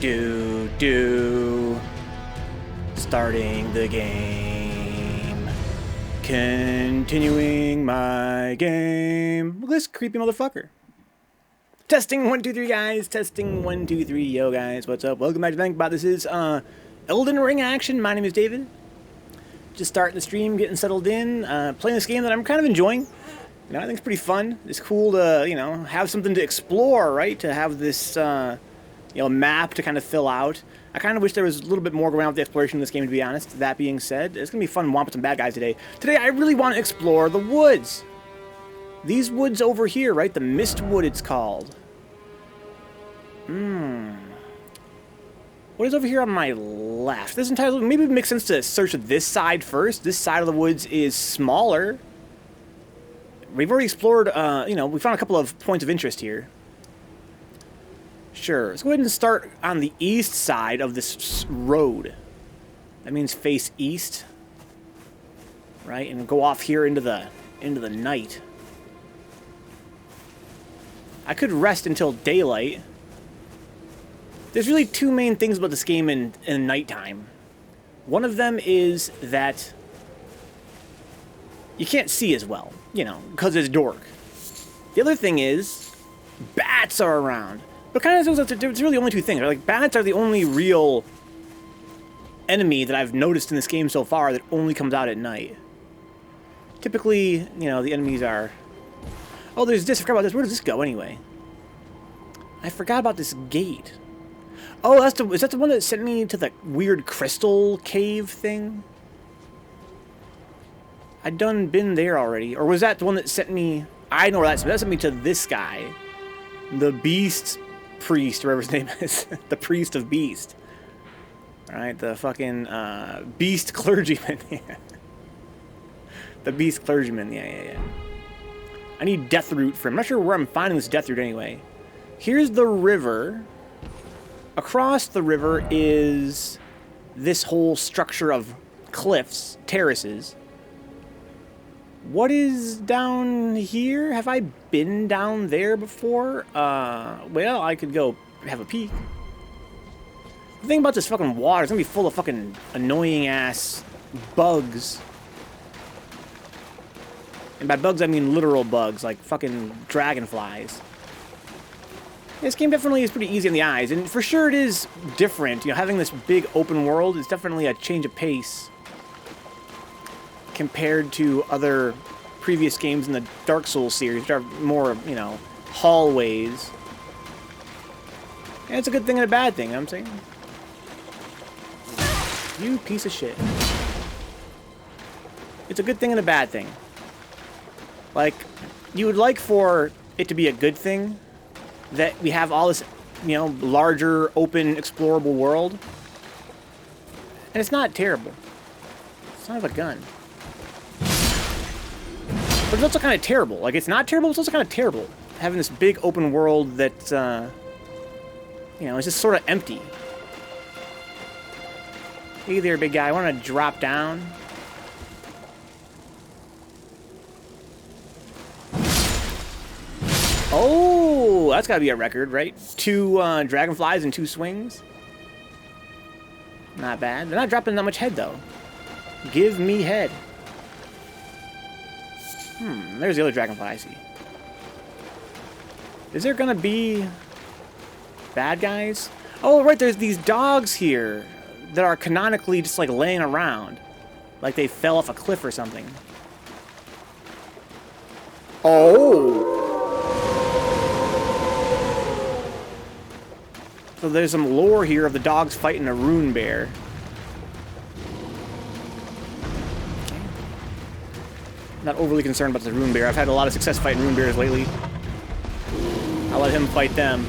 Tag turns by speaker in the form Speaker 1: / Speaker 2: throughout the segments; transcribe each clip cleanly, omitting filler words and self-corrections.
Speaker 1: Starting the game. Continuing my game. This creepy motherfucker. Testing 1 2 3 guys. Testing 1 2 3. Yo guys, what's up? Welcome back to Vencabot. This is Elden Ring action. My name is David. Just starting the stream, getting settled in, playing this game that I'm kind of enjoying. You know, I think it's pretty fun. It's cool to, you know, have something to explore, right? To have this, you know, map to kind of fill out. I kind of wish there was a little bit more going on with the exploration in this game, to be honest. That being said, it's going to be fun whomping some bad guys today. Today, I really want to explore the woods. These woods over here, right? The Mistwood, it's called. What is over here on my left? This entire, maybe it makes sense to search this side first. This side of the woods is smaller. We've already explored, you know, we found a couple of points of interest here. Sure, let's go ahead and start on the east side of this road. That means face east, right? And go off here into the night. I could rest until daylight. There's really two main things about this game in nighttime. One of them is that you can't see as well, you know, because it's dark. The other thing is bats are around. But kind of there's really only two things. Right? Like, bats are the only real enemy that I've noticed in this game so far that only comes out at night. Typically, you know, the enemies are... Oh, there's this. I forgot about this. Where does this go, anyway? I forgot about this gate. Oh, is that the one that sent me to the weird crystal cave thing? I'd done been there already. Or was that the one that sent me... I know where that sent me to this guy. The Beast Priest, whatever his name is. The Priest of Beast. Alright, the fucking Beast Clergyman. The Beast Clergyman, yeah. I need Death Root for him. I'm not sure where I'm finding this Death Root anyway. Here's the river. Across the river is this whole structure of cliffs, terraces. What is down here? Have I been down there before? Well, I could go have a peek. The thing about this fucking water is gonna be full of fucking annoying ass bugs. And by bugs, I mean literal bugs, like fucking dragonflies. This game definitely is pretty easy on the eyes, and for sure it is different. You know, having this big open world is definitely a change of pace compared to other previous games in the Dark Souls series, which are more, you know, hallways. And it's a good thing and a bad thing, you know what I'm saying? You piece of shit. It's a good thing and a bad thing. Like, you would like for it to be a good thing, that we have all this, you know, larger, open, explorable world. And it's not terrible. Son of a gun. But it's also kind of terrible. Like, it's not terrible, it's also kind of terrible. Having this big open world that, you know, it's just sort of empty. Hey there, big guy. I want to drop down. Oh, that's got to be a record, right? 2 dragonflies and 2 swings. Not bad. They're not dropping that much head, though. Give me head. There's the other dragonfly I see. Is there gonna be bad guys? Oh, right, there's these dogs here that are canonically just, like, laying around. Like they fell off a cliff or something. Oh! So there's some lore here of the dogs fighting a rune bear. Not overly concerned about the rune bear. I've had a lot of success fighting rune bears lately. I'll let him fight them.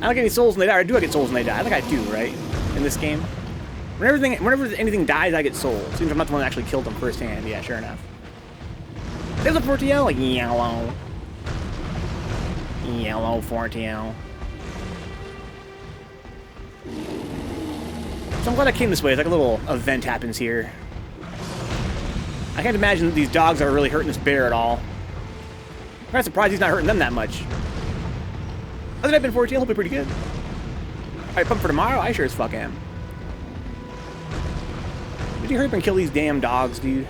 Speaker 1: I don't get any souls when they die. Or do I get souls when they die? I think I do, right? In this game. Whenever anything dies, I get souls. Seems I'm not the one that actually killed them firsthand. Yeah, sure enough. There's a Fortiel. Yellow. Yellow Fortiel. So I'm glad I came this way. It's like a little event happens here. I can't imagine that these dogs are really hurting this bear at all. I'm not surprised he's not hurting them that much. Hasn't it been 14? He'll be pretty good. Alright, pump for tomorrow? I sure as fuck am. Would you hurry up and kill these damn dogs, dude?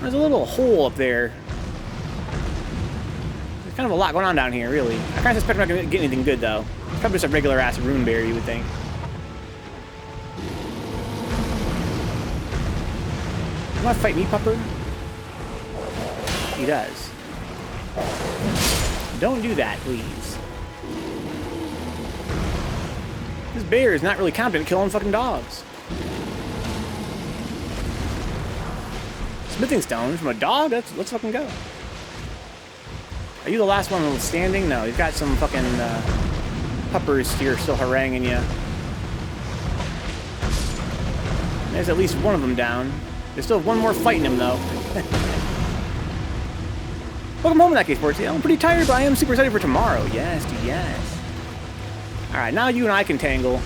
Speaker 1: There's a little hole up there. There's kind of a lot going on down here, really. I kind of suspect I'm not going to get anything good, though. It's probably just a regular-ass rune bear, you would think. You want to fight me, pupper? He does. Don't do that, please. This bear is not really competent at killing fucking dogs. Smithing stones from a dog? Let's fucking go. Are you the last one standing? No, he's got some fucking puppers here still haranguing you. There's at least one of them down. There's still one more fighting him, though. Welcome home in that case, Portia. I'm pretty tired, but I am super excited for tomorrow. Yes, dude, yes. Alright, now you and I can tangle.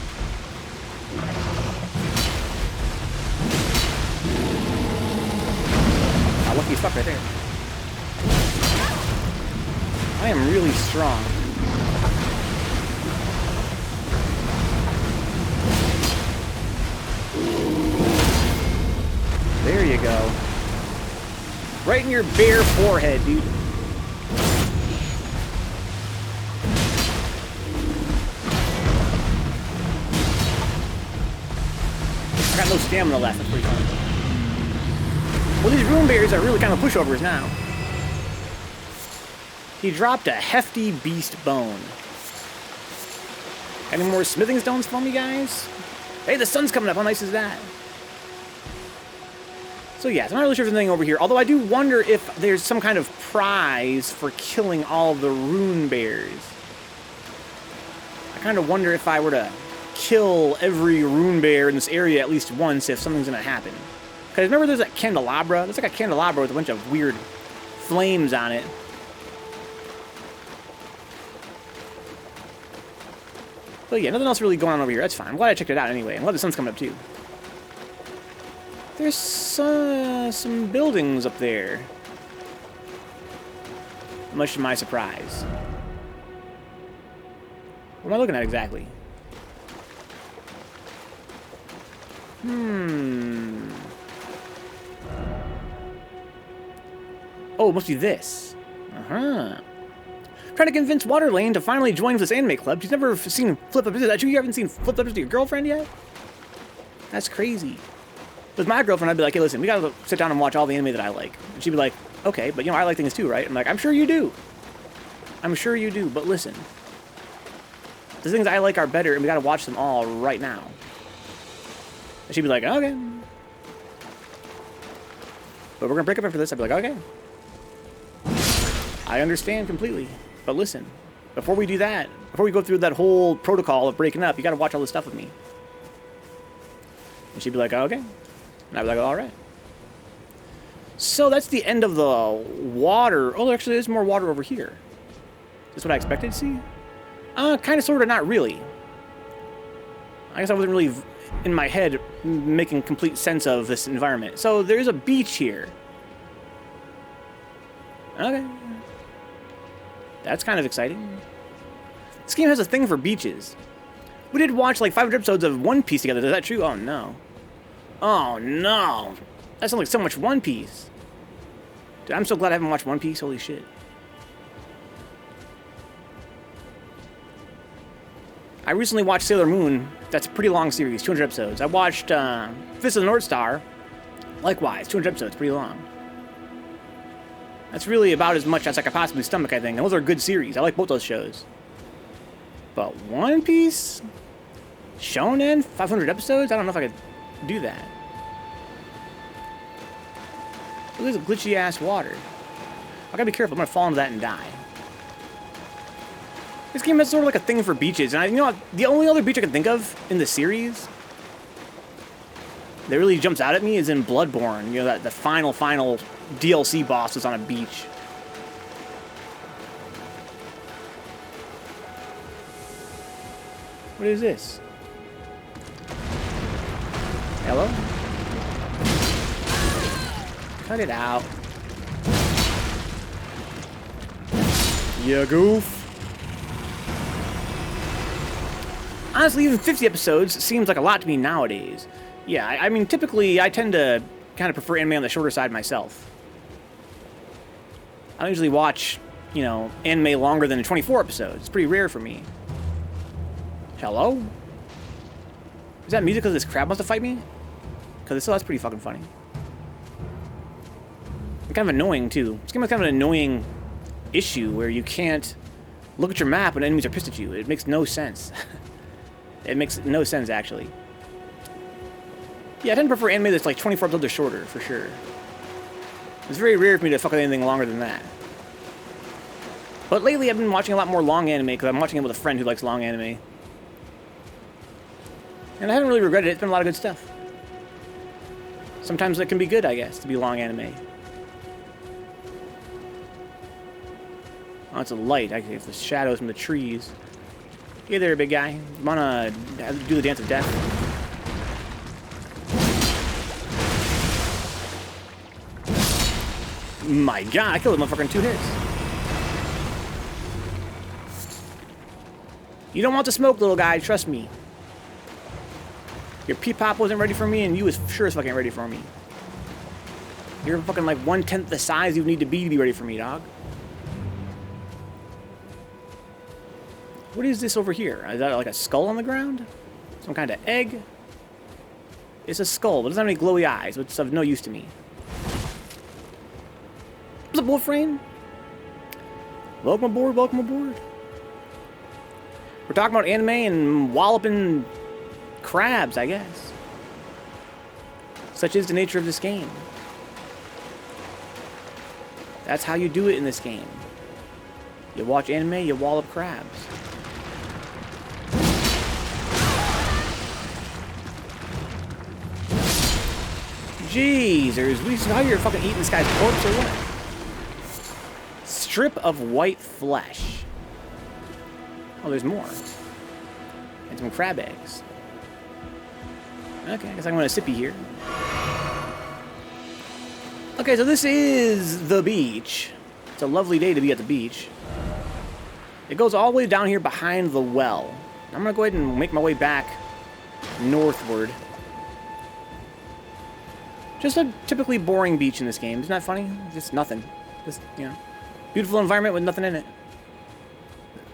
Speaker 1: Oh, lucky as fuck right there. I am really strong. There you go. Right in your bare forehead, dude. I got no stamina left. That's pretty funny. Well, these rune bears are really kind of pushovers now. He dropped a hefty beast bone. Any more smithing stones for me, guys? Hey, the sun's coming up. How nice is that? So yes, I'm not really sure if there's anything over here. Although I do wonder if there's some kind of prize for killing all the rune bears. I kind of wonder if I were to kill every rune bear in this area at least once, if something's going to happen. Because remember there's that candelabra? There's like a candelabra with a bunch of weird flames on it. But yeah, nothing else really going on over here. That's fine. I'm glad I checked it out anyway. I'm glad the sun's coming up too. There's some buildings up there. Much to my surprise. What am I looking at exactly? Oh, it must be this. Trying to convince Waterlane to finally join this anime club. She's never seen Flip Up. Is that true? You haven't seen Flip Up to your girlfriend yet? That's crazy. With my girlfriend, I'd be like, hey, listen, we gotta sit down and watch all the anime that I like. And she'd be like, okay, but you know, I like things too, right? I'm like, I'm sure you do. I'm sure you do, but listen. The things I like are better, and we gotta watch them all right now. And she'd be like, okay. But we're gonna break up after this. I'd be like, okay. I understand completely. But listen, before we do that, before we go through that whole protocol of breaking up, you gotta watch all this stuff with me. And she'd be like, okay. And I'd be like, all right. So that's the end of the water. Oh, actually, there's more water over here. Is this what I expected to see? Kind of, sort of, not really. I guess I wasn't really, in my head, making complete sense of this environment. So there's a beach here. Okay. That's kind of exciting. This game has a thing for beaches. We did watch like 500 episodes of One Piece together. Is that true? Oh, no. Oh, no. That sounds like so much One Piece. Dude, I'm so glad I haven't watched One Piece. Holy shit. I recently watched Sailor Moon. That's a pretty long series, 200 episodes. I watched Fist of the North Star. Likewise, 200 episodes, pretty long. That's really about as much as I could possibly stomach, I think. And those are good series. I like both those shows. But One Piece? Shonen? 500 episodes? I don't know if I could do that. Look at this glitchy-ass water. I gotta be careful. I'm gonna fall into that and die. This game has sort of like a thing for beaches. And you know what? The only other beach I can think of in the series that really jumps out at me is in Bloodborne. You know, that the final DLC boss is on a beach. What is this? Hello? Cut it out. You goof. Honestly, even 50 episodes seems like a lot to me nowadays. Yeah, I mean, typically, I tend to kind of prefer anime on the shorter side myself. I don't usually watch, you know, anime longer than 24 episodes. It's pretty rare for me. Hello? Is that music because this crab wants to fight me? Because that's pretty fucking funny. And kind of annoying, too. This game has kind of an annoying issue where you can't look at your map when enemies are pissed at you. It makes no sense. It makes no sense, actually. Yeah, I tend to prefer anime that's like 24 episodes or shorter, for sure. It's very rare for me to fuck with anything longer than that. But lately I've been watching a lot more long anime because I'm watching it with a friend who likes long anime. And I haven't really regretted it. It's been a lot of good stuff. Sometimes it can be good, I guess, to be long anime. Oh, it's a light. I can get the shadows from the trees. Hey there, big guy. You wanna do the dance of death? My god, I killed the motherfucker in 2 hits. You don't want to smoke, little guy, trust me. Your pee-pop wasn't ready for me, and you was sure as fucking ready for me. You're fucking like 1/10 the size you need to be ready for me, dog. What is this over here? Is that like a skull on the ground? Some kind of egg? It's a skull, but it doesn't have any glowy eyes, which is of no use to me. What's up, Wolfrain? Welcome aboard, welcome aboard. We're talking about anime and walloping crabs, I guess. Such is the nature of this game. That's how you do it in this game. You watch anime, you wallop crabs. Jeezers, we how you're fucking eating this guy's corpse or what? Strip of white flesh. Oh, there's more. And some crab eggs. Okay, I guess I'm going to sippy here. Okay, so this is the beach. It's a lovely day to be at the beach. It goes all the way down here behind the well. I'm going to go ahead and make my way back northward. Just a typically boring beach in this game. Isn't that funny? Just nothing. Just, you know, beautiful environment with nothing in it.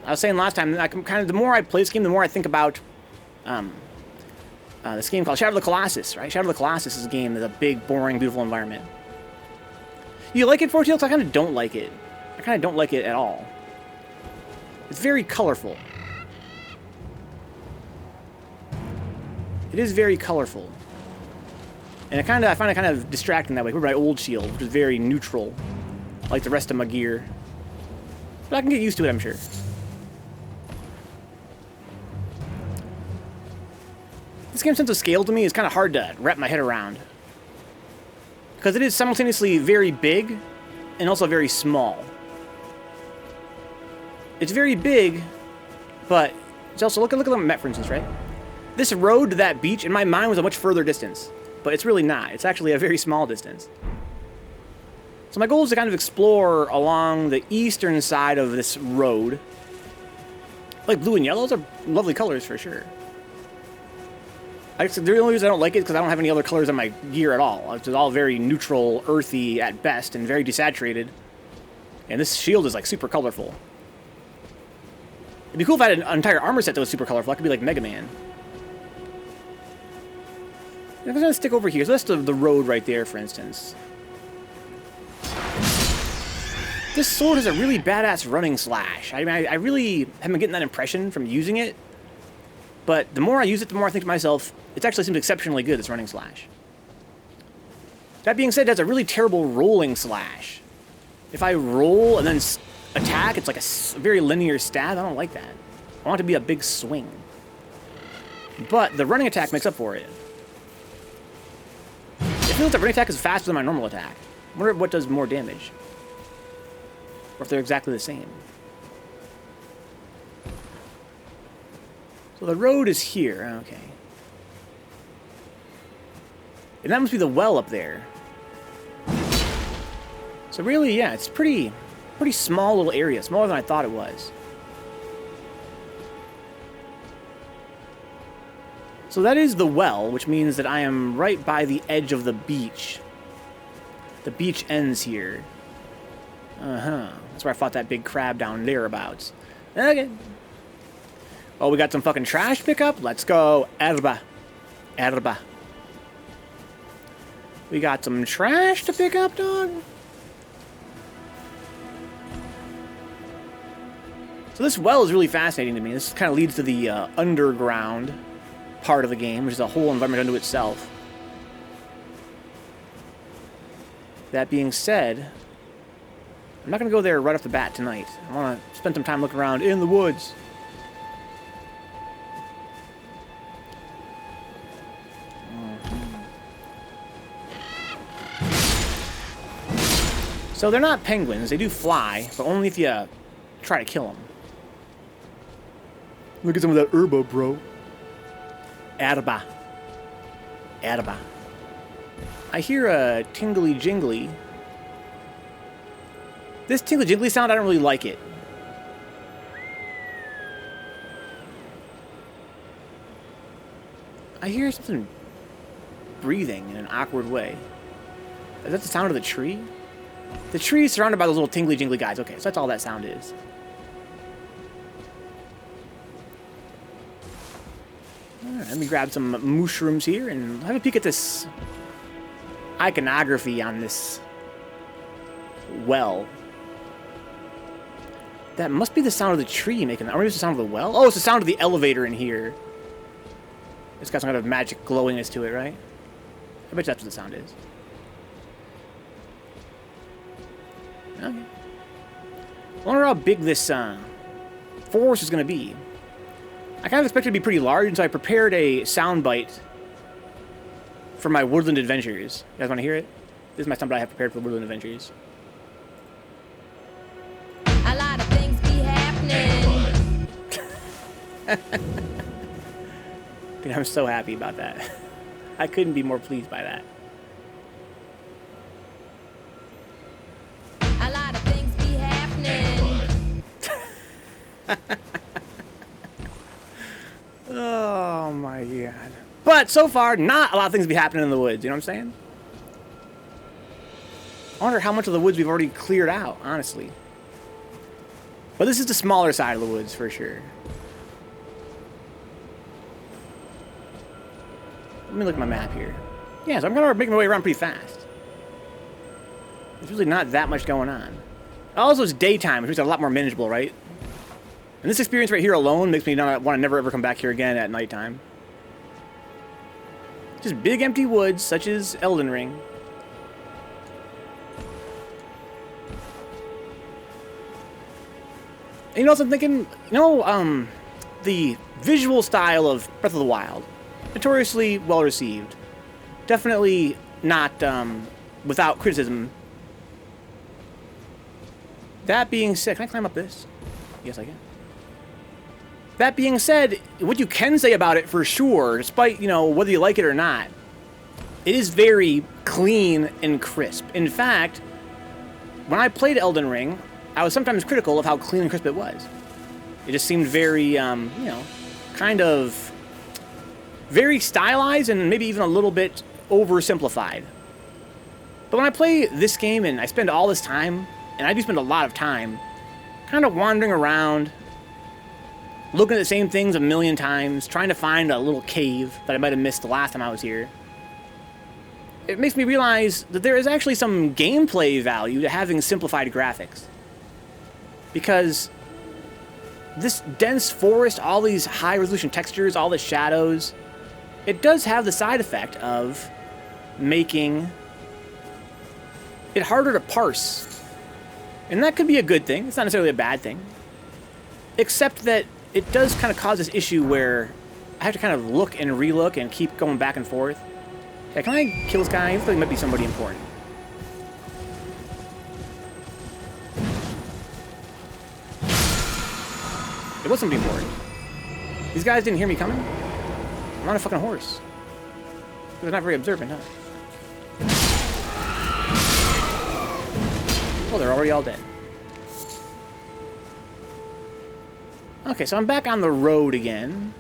Speaker 1: I was saying last time, I can kind of, the more I play this game, the more I think about this game called Shadow of the Colossus, right? Shadow of the Colossus is a game that's a big, boring, beautiful environment. You like it, Fortails? I kind of don't like it. I kind of don't like it at all. It's very colorful. It is very colorful. And I find it kind of distracting that way. With my old shield, which is very neutral, like the rest of my gear. But I can get used to it, I'm sure. This game's sense of scale to me is kind of hard to wrap my head around. Because it is simultaneously very big and also very small. It's very big, but it's also, look at the map, for instance, right? This road to that beach, in my mind, was a much further distance. But it's really not. It's actually a very small distance. So my goal is to kind of explore along the eastern side of this road. Like blue and yellows are lovely colors for sure. The only reason I don't like it is because I don't have any other colors on my gear at all. It's all very neutral, earthy at best, and very desaturated. And this shield is like super colorful. It'd be cool if I had an entire armor set that was super colorful. I could be like Mega Man. I'm going to stick over here. So that's the road right there, for instance. This sword has a really badass running slash. I mean, I really haven't been getting that impression from using it. But the more I use it, the more I think to myself, it actually seems exceptionally good, this running slash. That being said, it has a really terrible rolling slash. If I roll and then attack, it's like a very linear stab. I don't like that. I want it to be a big swing. But the running attack makes up for it. It feels like running attack is faster than my normal attack. I wonder what does more damage. Or if they're exactly the same. So the road is here. Okay. And that must be the well up there. So really, yeah, it's pretty small little area. Smaller than I thought it was. So that is the well, which means that I am right by the edge of the beach. The beach ends here. Uh-huh. That's where I fought that big crab down thereabouts. Okay. Oh, we got some fucking trash pickup? Let's go. Erba. Erba. We got some trash to pick up, dog? So this well is really fascinating to me. This kind of leads to the underground part of the game, which is a whole environment unto itself. That being said, I'm not going to go there right off the bat tonight. I want to spend some time looking around in the woods. So they're not penguins. They do fly, but only if you try to kill them. Look at some of that herba, bro. Erba. Erba. I hear a tingly jingly. This tingly jingly sound, I don't really like it. I hear something breathing in an awkward way. Is that the sound of the tree? The tree is surrounded by those little tingly jingly guys. Okay, so that's all that sound is. Alright, let me grab some mushrooms here and have a peek at this iconography on this well. That must be the sound of the tree making that. Or maybe it's the sound of the well? Oh, it's the sound of the elevator in here. It's got some kind of magic glowiness to it, right? I bet that's what the sound is. Okay. I wonder how big this forest is going to be. I kind of expected it to be pretty large, and so I prepared a soundbite for my woodland adventures. You guys want to hear it? This is my soundbite I have prepared for woodland adventures.
Speaker 2: A lot of things be happening.
Speaker 1: Dude, I'm so happy about that. I couldn't be more pleased by that.
Speaker 2: A lot of things be happening.
Speaker 1: Oh my god. But so far, not a lot of things be happening in the woods, you know what I'm saying? I wonder how much of the woods we've already cleared out, honestly. But this is the smaller side of the woods, for sure. Let me look at my map here. Yeah, so I'm gonna make my way around pretty fast. There's really not that much going on. Also, it's daytime, which makes it a lot more manageable, right? And this experience right here alone makes me not want to never ever come back here again at nighttime. Just big empty woods, such as Elden Ring. And you know what I'm thinking? You know, the visual style of Breath of the Wild. Notoriously well received. Definitely not without criticism. That being said, can I climb up this? Yes, I can. That being said, what you can say about it for sure, despite, you know, whether you like it or not, it is very clean and crisp. In fact, when I played Elden Ring, I was sometimes critical of how clean and crisp it was. It just seemed very, you know, kind of very stylized and maybe even a little bit oversimplified. But when I play this game and I spend all this time, and I do spend a lot of time, kind of wandering around, looking at the same things a million times, trying to find a little cave that I might have missed the last time I was here, it makes me realize that there is actually some gameplay value to having simplified graphics. Because this dense forest, all these high-resolution textures, all the shadows, it does have the side effect of making it harder to parse. And that could be a good thing. It's not necessarily a bad thing. Except that it does kind of cause this issue where I have to kind of look and relook and keep going back and forth. Okay, can I kill this guy? I feel like he might be somebody important. It was somebody important. These guys didn't hear me coming? I'm on a fucking horse. They're not very observant, huh? Oh, they're already all dead. Okay, so I'm back on the road again.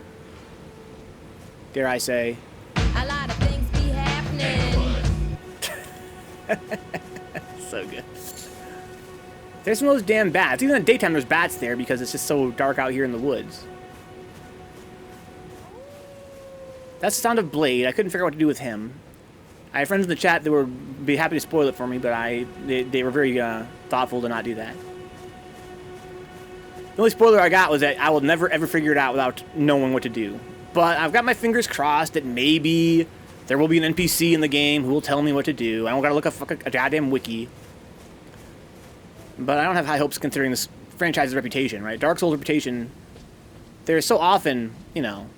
Speaker 1: dare I say.
Speaker 2: A lot of things be happening.
Speaker 1: So good. There's some of those damn bats. Even in the daytime, there's bats there because it's just so dark out here in the woods. That's the sound of Blade. I couldn't figure out what to do with him. I have friends in the chat that would be happy to spoil it for me, but they were very thoughtful to not do that. The only spoiler I got was that I will never ever figure it out without knowing what to do. But I've got my fingers crossed that maybe there will be an NPC in the game who will tell me what to do. I don't gotta look up a goddamn wiki. But I don't have high hopes considering this franchise's reputation, right? Dark Souls' reputation, there's so often, you know,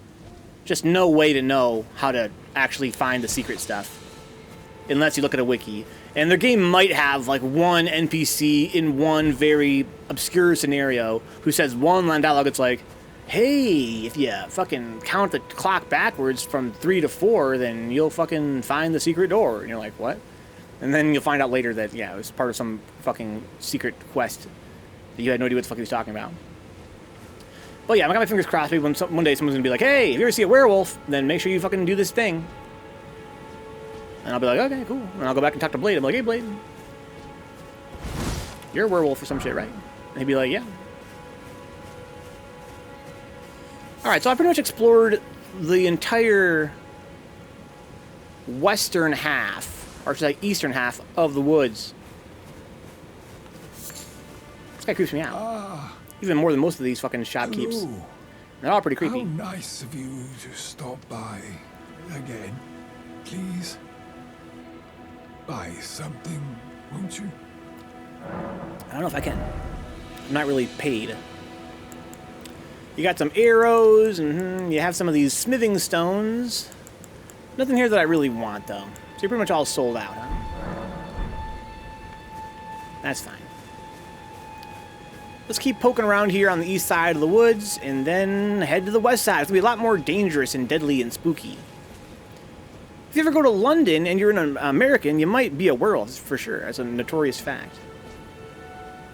Speaker 1: just no way to know how to actually find the secret stuff. Unless you look at a wiki. And their game might have, like, one NPC in one very obscure scenario who says one line dialogue. It's like, hey, if you fucking count the clock backwards from 3 to 4, then you'll fucking find the secret door. And you're like, what? And then you'll find out later that, yeah, it was part of some fucking secret quest that you had no idea what the fuck he was talking about. But yeah, I got my fingers crossed. Maybe one day someone's gonna be like, hey, if you ever see a werewolf, then make sure you fucking do this thing. And I'll be like, okay, cool. And I'll go back and talk to Blade. I'm like, hey, Blade, you're a werewolf or some shit, right? And he'd be like, yeah. Alright, so I pretty much explored the entire western half, or should I say eastern half, of the woods. This guy creeps me out. Even more than most of these fucking shopkeeps.
Speaker 3: Hello.
Speaker 1: They're all pretty creepy.
Speaker 3: How nice of you to stop by again. Please buy something, won't you?
Speaker 1: I don't know if I can. I'm not really paid. You got some arrows, and you have some of these smithing stones. Nothing here that I really want, though. So you're pretty much all sold out, huh? That's fine. Let's keep poking around here on the east side of the woods, and then head to the west side. It's going to be a lot more dangerous and deadly and spooky. If you ever go to London and you're an American, you might be a werewolf, for sure. That's a notorious fact.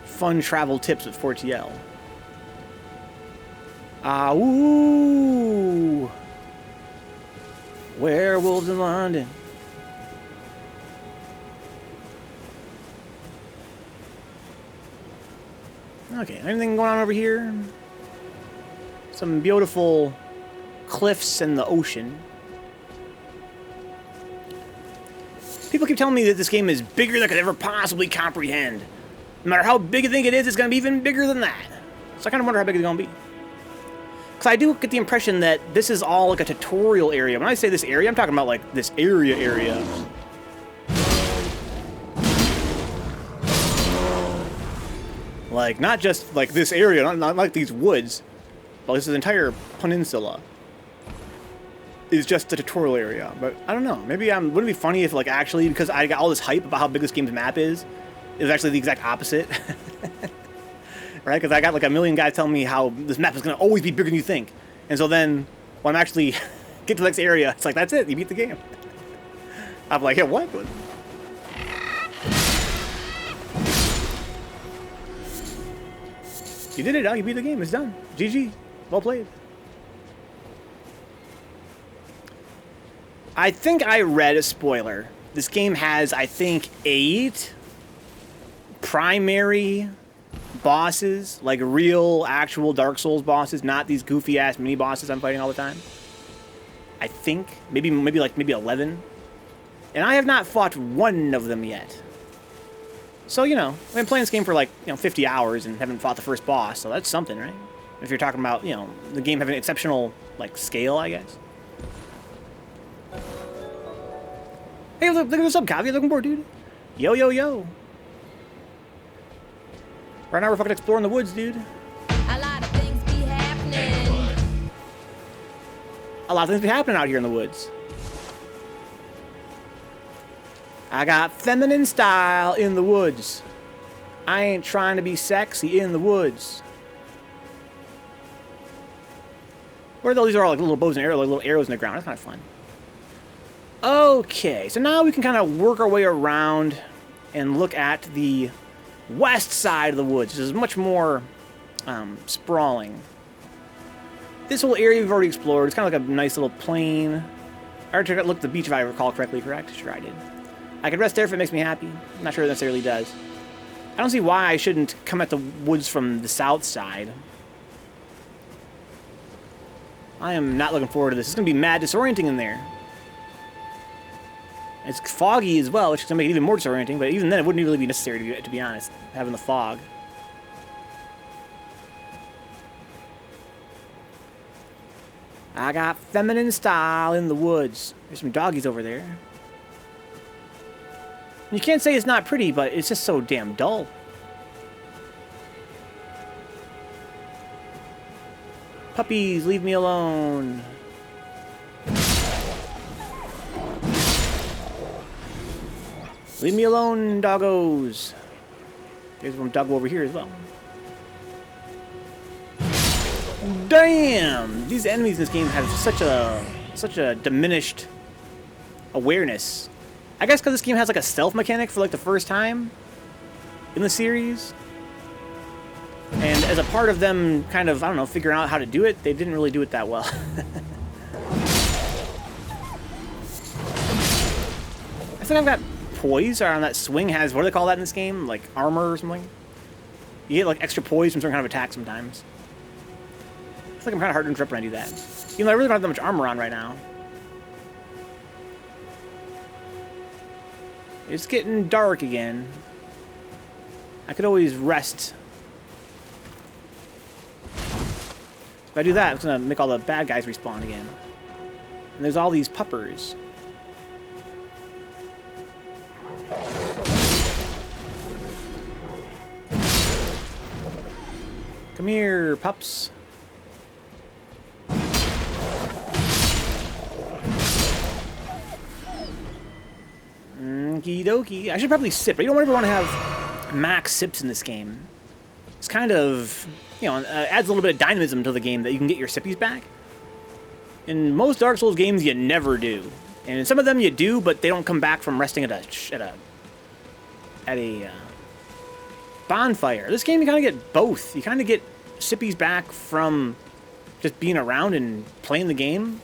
Speaker 1: Fun travel tips with 4TL. Ah, ooh. Werewolves in London. Okay, anything going on over here? Some beautiful cliffs and the ocean. People keep telling me that this game is bigger than I could ever possibly comprehend. No matter how big you think it is, it's going to be even bigger than that. So I kind of wonder how big it's going to be. Because I do get the impression that this is all like a tutorial area. When I say this area, I'm talking about like this area. Like, not just like this area, not like these woods, but this entire peninsula is just a tutorial area. But I don't know. Maybe wouldn't it be funny if, like, actually, because I got all this hype about how big this game's map is, it was actually the exact opposite. Right? Because I got like a million guys telling me how this map is going to always be bigger than you think. And so then, when I'm actually get to the next area, it's like, that's it. You beat the game. I'm like, yeah, what? You did it, huh? You beat the game. It's done. GG. Well played. I think I read a spoiler. This game has, I think, 8 primary bosses, like real, actual Dark Souls bosses, not these goofy-ass mini-bosses I'm fighting all the time. I think. Maybe 11. And I have not fought one of them yet. So, you know, I've been playing this game for like, 50 hours and haven't fought the first boss, so that's something, right? If you're talking about, the game having an exceptional, like, scale, I guess. Hey, look at what's up, Kavi. Looking bored, dude. Yo, yo, yo. Right now we're fucking exploring the woods, dude.
Speaker 2: A lot of things be happening.
Speaker 1: A lot of things be happening out here in the woods. I got feminine style in the woods. I ain't trying to be sexy in the woods. Or though these are all like little bows and arrows, like little arrows in the ground. That's kind of fun. Okay, so now we can kind of work our way around and look at the west side of the woods. This is much more sprawling. This whole area we've already explored. It's kind of like a nice little plain. I already looked at the beach if I recall correctly, correct? Sure I did. I could rest there if it makes me happy. I'm not sure it necessarily does. I don't see why I shouldn't come at the woods from the south side. I am not looking forward to this. It's going to be mad disorienting in there. It's foggy as well, which is going to make it even more disorienting, but even then it wouldn't really be necessary, to be honest, having the fog. I got feminine style in the woods. There's some doggies over there. You can't say it's not pretty, but it's just so damn dull. Puppies, leave me alone. Leave me alone, doggos. There's one doggo over here as well. Damn! These enemies in this game have such a diminished awareness. I guess because this game has like a stealth mechanic for like the first time in the series. And as a part of them kind of, I don't know, figuring out how to do it, they didn't really do it that well. I think I've got poise on that swing has, what do they call that in this game? Like armor or something? You get like extra poise from some kind of attack sometimes. I feel like I'm kind of hard to interrupt when I do that. Even though I really don't have that much armor on right now. It's getting dark again. I could always rest. If I do that, it's going to make all the bad guys respawn again. And there's all these puppers. Come here, pups. Okie dokie. I should probably sip, but you don't ever want to have max sips in this game. It's kind of, you know, adds a little bit of dynamism to the game that you can get your sippies back. In most Dark Souls games, you never do. And in some of them you do, but they don't come back from resting at a bonfire. This game, you kind of get both. You kind of get sippies back from just being around and playing the game,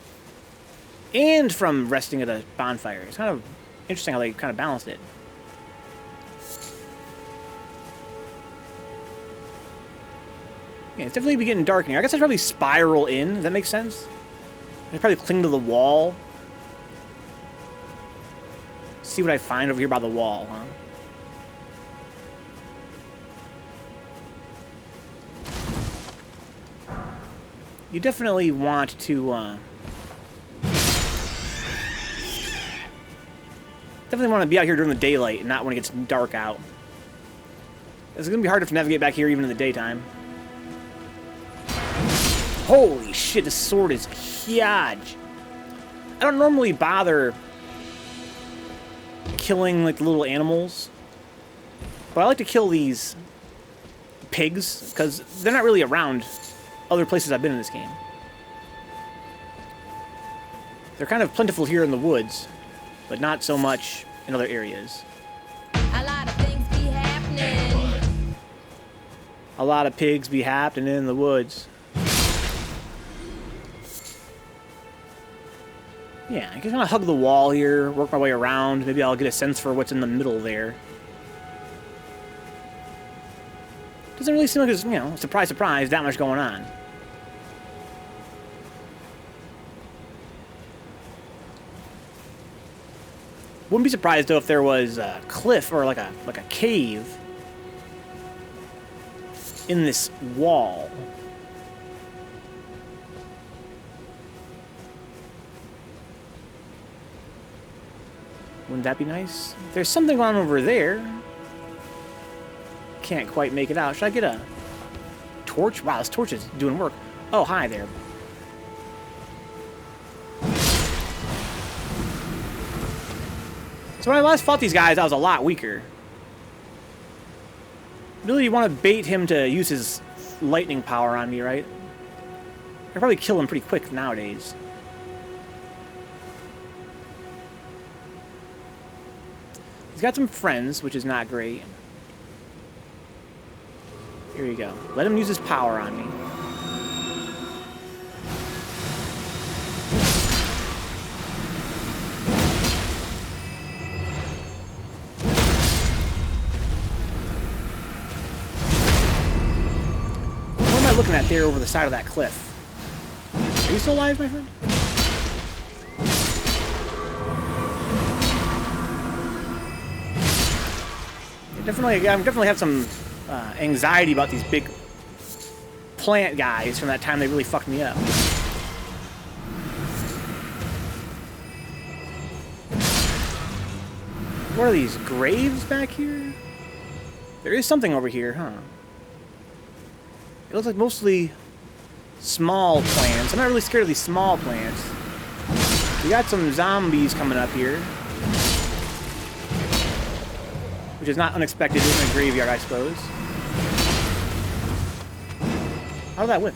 Speaker 1: and from resting at a bonfire. It's kind of interesting how they kind of balanced it. Yeah, it's definitely getting dark in here. I guess I should probably spiral in. Does that make sense? I should probably cling to the wall. See what I find over here by the wall, huh? You definitely want to, definitely want to be out here during the daylight and not when it gets dark out. It's going to be harder to navigate back here even in the daytime. Holy shit, this sword is huge. I don't normally bother killing, like, the little animals. But I like to kill these pigs, because they're not really around other places I've been in this game. They're kind of plentiful here in the woods, but not so much in other areas.
Speaker 2: A lot of things be happening.
Speaker 1: A lot of pigs be happening in the woods. Yeah, I just want to hug the wall here, work my way around. Maybe I'll get a sense for what's in the middle there. Doesn't really seem like there's, you know, surprise, surprise, that much going on. Wouldn't be surprised though if there was a cliff or like a cave in this wall. Wouldn't that be nice? There's something on over there. Can't quite make it out. Should I get a torch? Wow, this torch is doing work. Oh, hi there. So when I last fought these guys, I was a lot weaker. Really, you want to bait him to use his lightning power on me, right? I'd probably kill him pretty quick nowadays. He's got some friends, which is not great. Here you go. Let him use his power on me. am I looking at there over the side of that cliff? Are you still alive, my friend? I definitely have some anxiety about these big plant guys from that time they really fucked me up. What are these, graves back here? There is something over here, huh? It looks like mostly small plants. I'm not really scared of these small plants. We got some zombies coming up here. Which is not unexpected in a graveyard, I suppose. How did that whiff?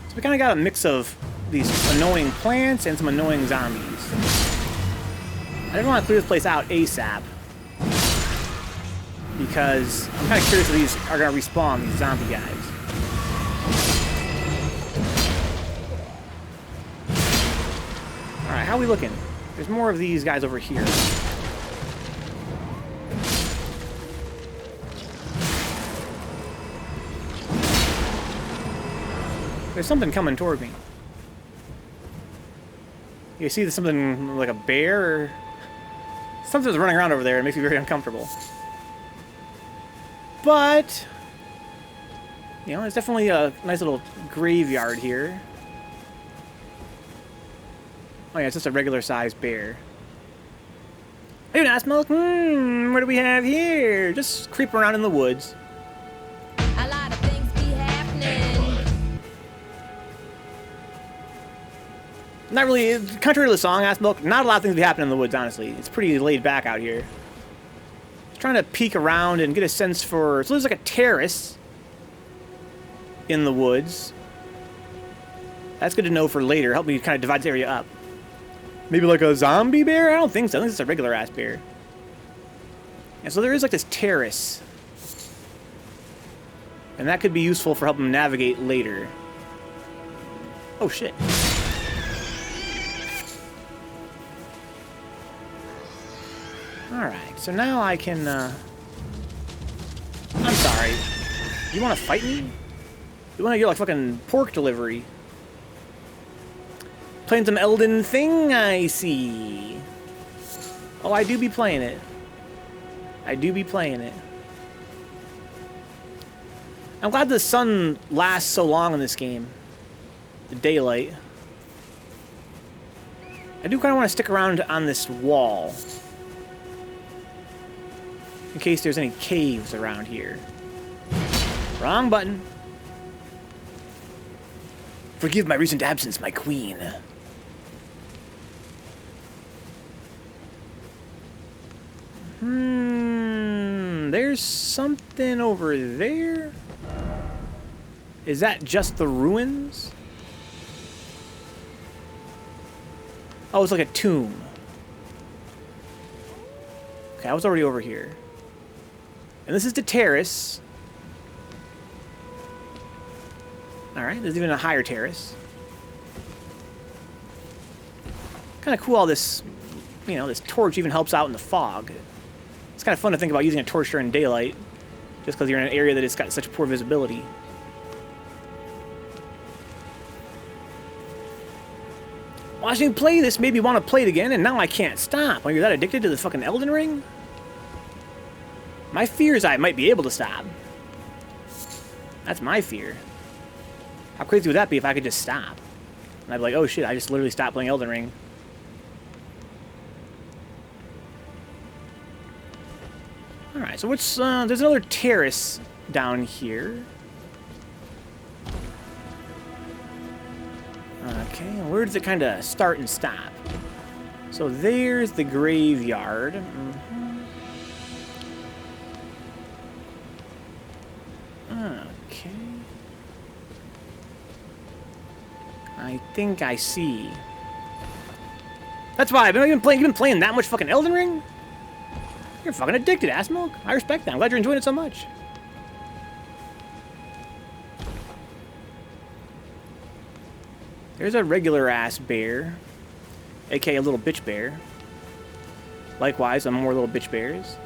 Speaker 1: So we kind of got a mix of these annoying plants and some annoying zombies. I didn't want to clear this place out ASAP. Because I'm kind of curious if these are going to respawn, these zombie guys. Alright, how are we looking? There's more of these guys over here. There's something coming toward me. You see there's something like a bear or something's running around over there. It makes me very uncomfortable. But, you know, it's definitely a nice little graveyard here. Oh yeah, it's just a regular-sized bear. Hey, nice milk. What do we have here? Just creep around in the woods.
Speaker 2: A lot of things be happening.
Speaker 1: Not really, contrary to the song, Ass Milk, not a lot of things be happening in the woods, honestly. It's pretty laid back out here. Trying to peek around and get a sense for... So there's like a terrace in the woods. That's good to know for later. Help me kind of divide this area up. Maybe like a zombie bear? I don't think so. I think it's a regular ass bear. And so there is like this terrace. And that could be useful for helping navigate later. Oh shit. Alright, so now I can, I'm sorry. You wanna fight me? You wanna get like fucking pork delivery? Playing some Elden thing, I see. Oh, I do be playing it. I do be playing it. I'm glad the sun lasts so long in this game. The daylight. I do kind of want to stick around on this wall. In case there's any caves around here. Wrong button. Forgive my recent absence, my queen. There's something over there. Is that just the ruins? Oh, it's like a tomb. Okay, I was already over here. And this is the terrace. Alright, there's even a higher terrace. Kind of cool how this, you know, this torch even helps out in the fog. It's kind of fun to think about using a torch during daylight, just because you're in an area that has got such poor visibility. Watching you play this made me want to play it again, and now I can't stop. Are you that addicted to the fucking Elden Ring? My fear is I might be able to stop. That's my fear. How crazy would that be if I could just stop? And I'd be like, oh shit, I just literally stopped playing Elden Ring. Alright, so what's, there's another terrace down here. Okay, where does it kind of start and stop? So there's the graveyard. Okay. I think I see. That's why I've been playing. You've been playing that much fucking Elden Ring? You're fucking addicted, ass milk. I respect that. I'm glad you're enjoying it so much. There's a regular ass bear, aka a little bitch bear. Likewise, some more little bitch bears.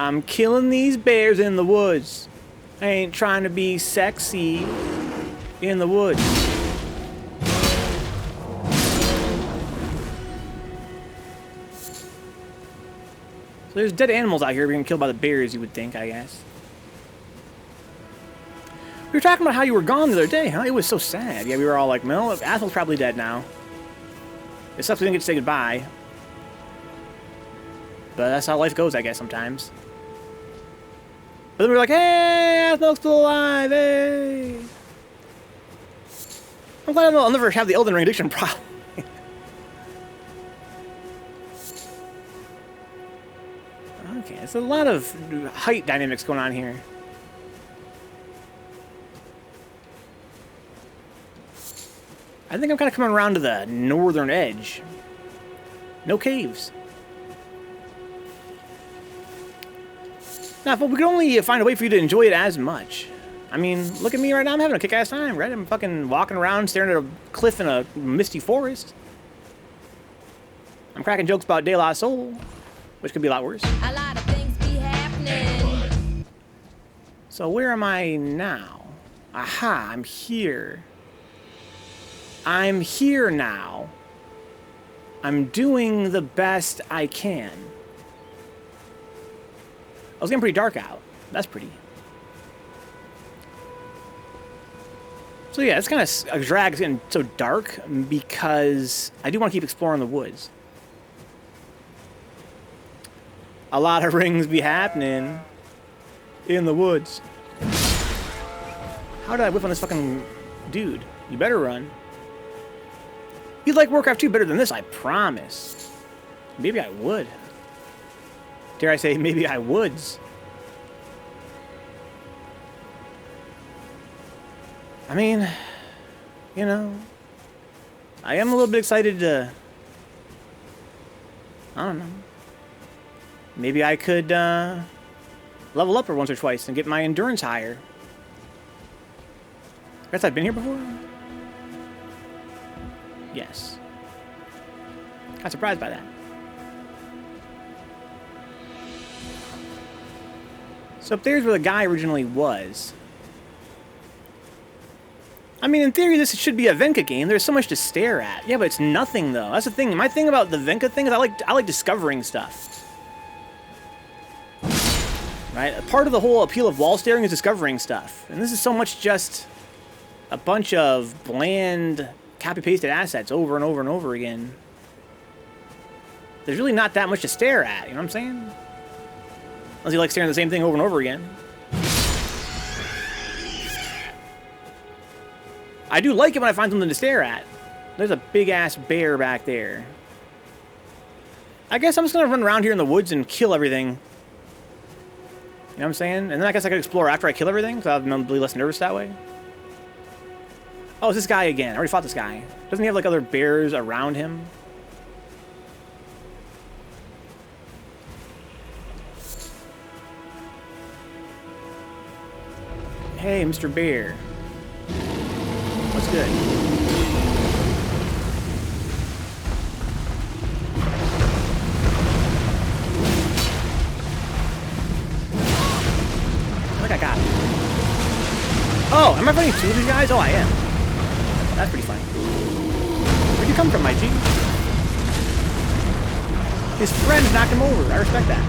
Speaker 1: I'm killing these bears in the woods. I ain't trying to be sexy in the woods. So there's dead animals out here being killed by the bears, you would think, I guess. We were talking about how you were gone the other day, huh? It was so sad. Yeah, we were all like, well, Athel's probably dead now. It sucks we didn't get to say goodbye. But that's how life goes, I guess, sometimes. But then we were like, hey, Athel's still alive, hey! I'm glad I'll never have the Elden Ring addiction problem. Okay, there's a lot of height dynamics going on here. I think I'm kind of coming around to the northern edge. No caves. Now, if we could only find a way for you to enjoy it as much. I mean, look at me right now. I'm having a kick-ass time, right? I'm fucking walking around, staring at a cliff in a misty forest. I'm cracking jokes about De La Soul, which could be a lot worse.
Speaker 2: A lot of things be happening.
Speaker 1: So where am I now? Aha, I'm here. I'm here now. I'm doing the best I can. Oh, it's getting pretty dark out. That's pretty. So yeah, it's kind of a drag. It's getting so dark because I do want to keep exploring the woods. A lot of rings be happening in the woods. How did I whip on this fucking dude? You better run. You'd like Warcraft 2 better than this, I promise. Maybe I would. Dare I say, maybe I would's. I mean, you know, I am a little bit excited to, I don't know. Maybe I could level up her once or twice and get my endurance higher. I guess I've been here before? Yes. Got surprised by that. So up there's where the guy originally was. I mean, in theory, this should be a Venka game. There's so much to stare at. Yeah, but it's nothing, though. That's the thing. My thing about the Venka thing is I like discovering stuff. Right? Part of the whole appeal of wall staring is discovering stuff. And this is so much just a bunch of bland, copy-pasted assets over and over and over again. There's really not that much to stare at, you know what I'm saying? Unless you like staring at the same thing over and over again. I do like it when I find something to stare at. There's a big-ass bear back there. I guess I'm just gonna run around here in the woods and kill everything. You know what I'm saying? And then I guess I could explore after I kill everything, because I'll be less nervous that way. Oh, it's this guy again. I already fought this guy. Doesn't he have, like, other bears around him? Hey, Mr. Bear. What's good? I think I got it. Oh, am I fighting two of these guys? Oh, I am. That's pretty funny. Where'd you come from, my G? His friend knocked him over. I respect that.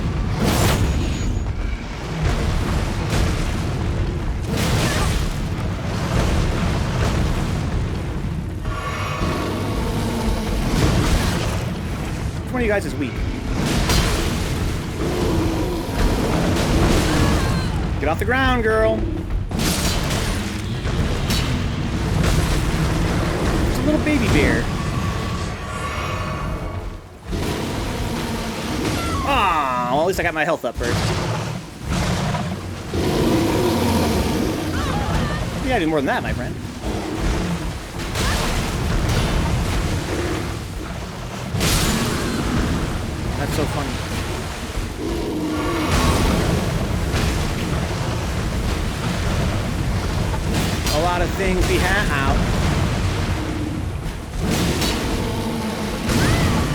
Speaker 1: Which one of you guys is weak? Get off the ground, girl. It's a little baby bear. Ah, well, at least I got my health up first. You gotta do more than that, my friend. That's so funny. A lot of things we have.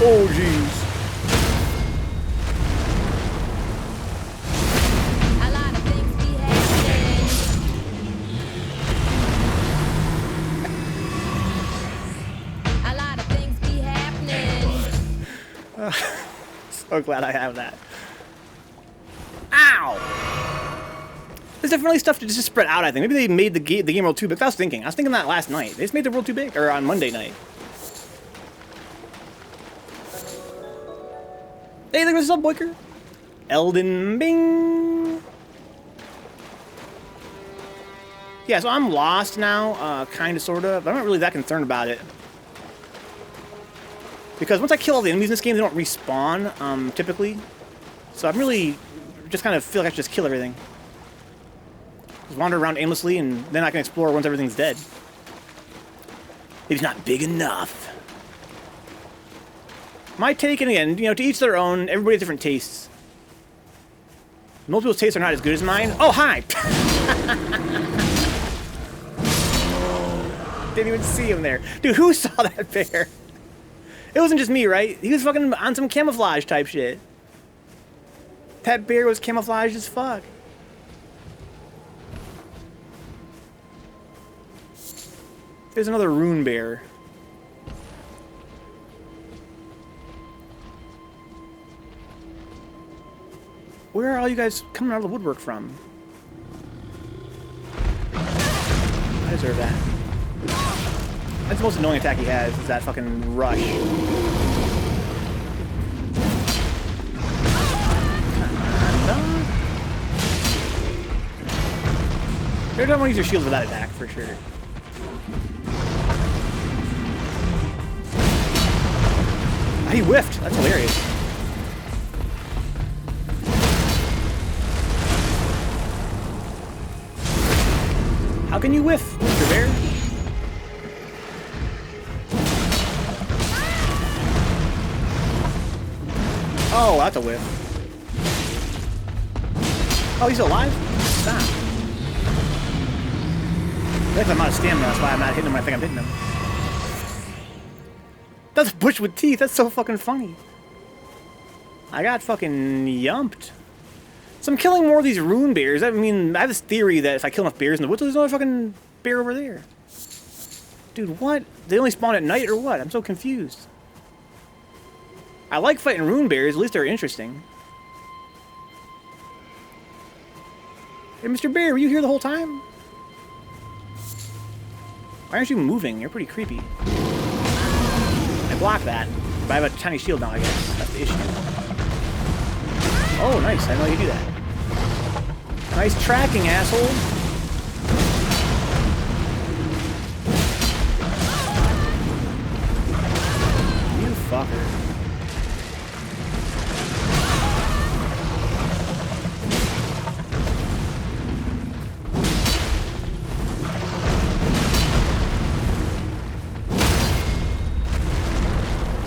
Speaker 1: Oh, jeez. so glad I have that. Ow! There's definitely stuff to just spread out, I think. Maybe they made the game world too big. I was thinking that last night. They just made the world too big, or on Monday night. Hey, look what's up, Boyker. Elden Bing. Yeah, so I'm lost now, kind of, sort of. I'm not really that concerned about it. Because once I kill all the enemies in this game, they don't respawn, typically. So I'm really just kind of feel like I should just kill everything. Just wander around aimlessly, and then I can explore once everything's dead. It's not big enough. My take, and again, you know, to each their own, everybody has different tastes. Most people's tastes are not as good as mine. Oh, hi! Didn't even see him there. Dude, who saw that bear? It wasn't just me, right? He was fucking on some camouflage type shit. That bear was camouflaged as fuck. There's another rune bear. Where are all you guys coming out of the woodwork from? I deserve that. That's the most annoying attack he has, is that fucking rush. You don't want to use your shield with that attack, for sure. He whiffed. That's hilarious. How can you whiff, Mr. Bear? Oh, that's a whiff. Oh, he's alive? Stop. I think I'm out of stamina, that's why I'm not hitting him when I think I'm hitting him. That's a bush with teeth, that's so fucking funny. I got fucking yumped. So I'm killing more of these rune bears. I mean, I have this theory that if I kill enough bears in the woods, there's another fucking bear over there. Dude, what? They only spawn at night or what? I'm so confused. I like fighting rune bears, at least they're interesting. Hey, Mr. Bear, were you here the whole time? Why aren't you moving? You're pretty creepy. I blocked that, but I have a tiny shield now, I guess. That's the issue. Oh, nice. I know you do that. Nice tracking, asshole. You fucker.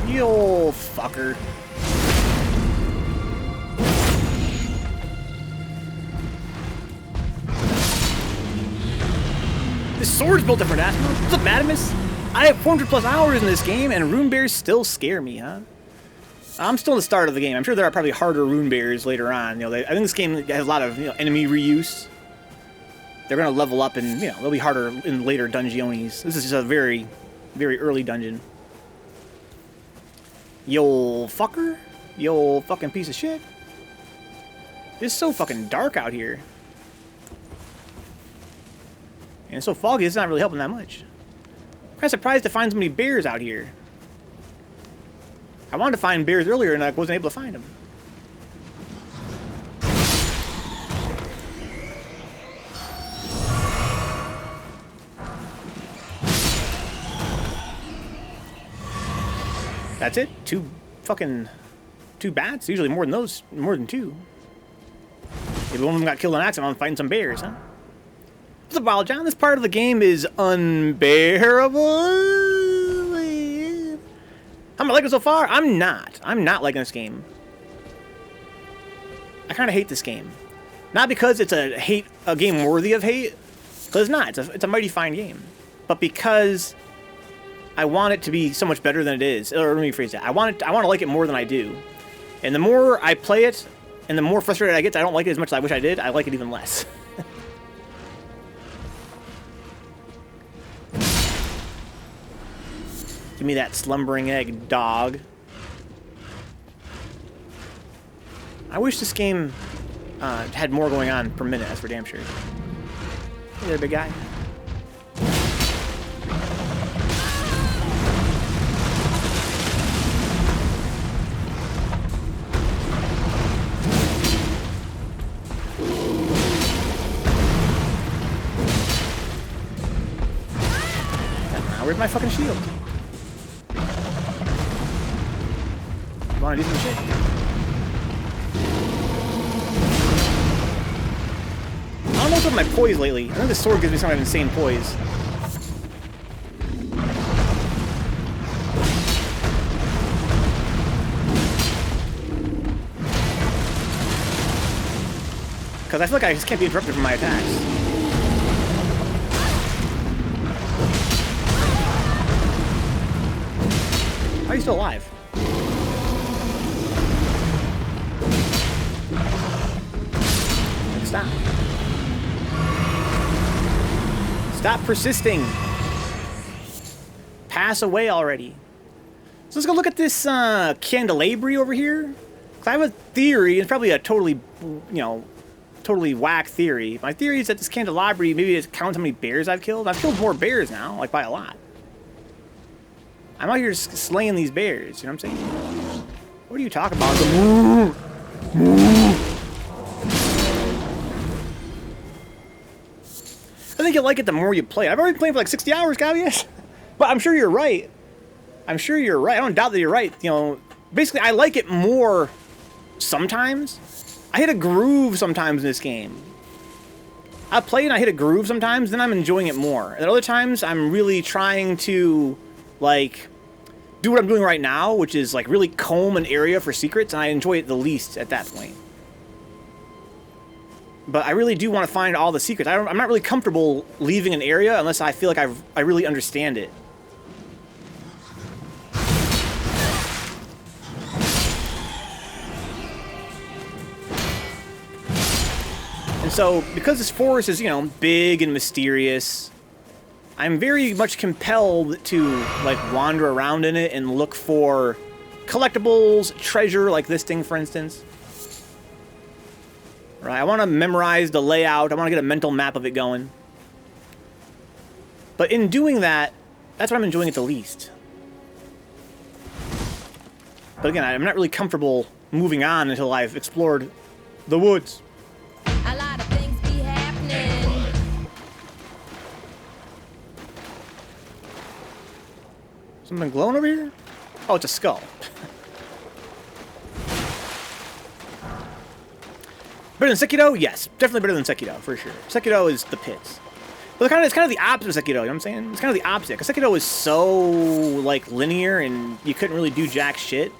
Speaker 1: You old fucker. This sword's built different, asshole. What's up, Madamus? I have 400+ hours in this game, and rune bears still scare me, huh? I'm still in the start of the game. I'm sure there are probably harder rune bears later on. You know, I think this game has a lot of enemy reuse. They're gonna level up, and they'll be harder in later dungeonis. This is just a very, very early dungeon. Yo, fucker. Yo, fucking piece of shit. It's so fucking dark out here. And it's so foggy, it's not really helping that much. I'm kind of surprised to find so many bears out here. I wanted to find bears earlier and I wasn't able to find them. That's it? Two bats? Usually more than those, more than two. Maybe one of them got killed on accident. I'm fighting some bears, huh? What's up, Wild John? This part of the game is unbearable. How am I liking it so far? I'm not. I'm not liking this game. I kind of hate this game. Not because it's a game worthy of hate, because it's not. It's a mighty fine game. But because I want it to be so much better than it is. Or let me rephrase that. I want to like it more than I do. And the more I play it, and the more frustrated I get, I don't like it as much as I wish I did. I like it even less. Give me that slumbering egg, dog. I wish this game had more going on per minute, that's for damn sure. Hey there, big guy. Where's my fucking shield? Wanna do some shit? I don't know what's with my poise lately. I think this sword gives me some kind of insane poise. Because I feel like I just can't be interrupted from my attacks. How are you still alive? Stop. Stop persisting. Pass away already. So let's go look at this candelabri over here. 'Cause I have a theory. It's probably a totally, you know, totally whack theory. My theory is that this candelabri, maybe it counts how many bears I've killed. I've killed more bears now, like by a lot. I'm out here just slaying these bears, you know what I'm saying? What are you talking about? I think you'll like it the more you play. I've already been playing for like 60 hours, Gavius. But I'm sure you're right. I'm sure you're right. I don't doubt that you're right. You know, basically, I like it more sometimes. I hit a groove sometimes in this game. I play and I hit a groove sometimes, then I'm enjoying it more. And other times, I'm really trying to, like, do what I'm doing right now, which is, like, really comb an area for secrets, and I enjoy it the least at that point. But I really do want to find all the secrets. I'm not really comfortable leaving an area unless I feel like I really understand it. And so, because this forest is, you know, big and mysterious, I'm very much compelled to, like, wander around in it and look for collectibles, treasure, like this thing, for instance. Right, I want to memorize the layout. I want to get a mental map of it going. But in doing that, that's what I'm enjoying it the least. But again, I'm not really comfortable moving on until I've explored the woods.
Speaker 2: A lot of things be happening.
Speaker 1: Something glowing over here? Oh, it's a skull. Better than Sekiro? Yes. Definitely better than Sekiro, for sure. Sekiro is the pits. But it's kind of the opposite of Sekiro, you know what I'm saying? It's kind of the opposite. Because Sekiro is so, like, linear and you couldn't really do jack shit.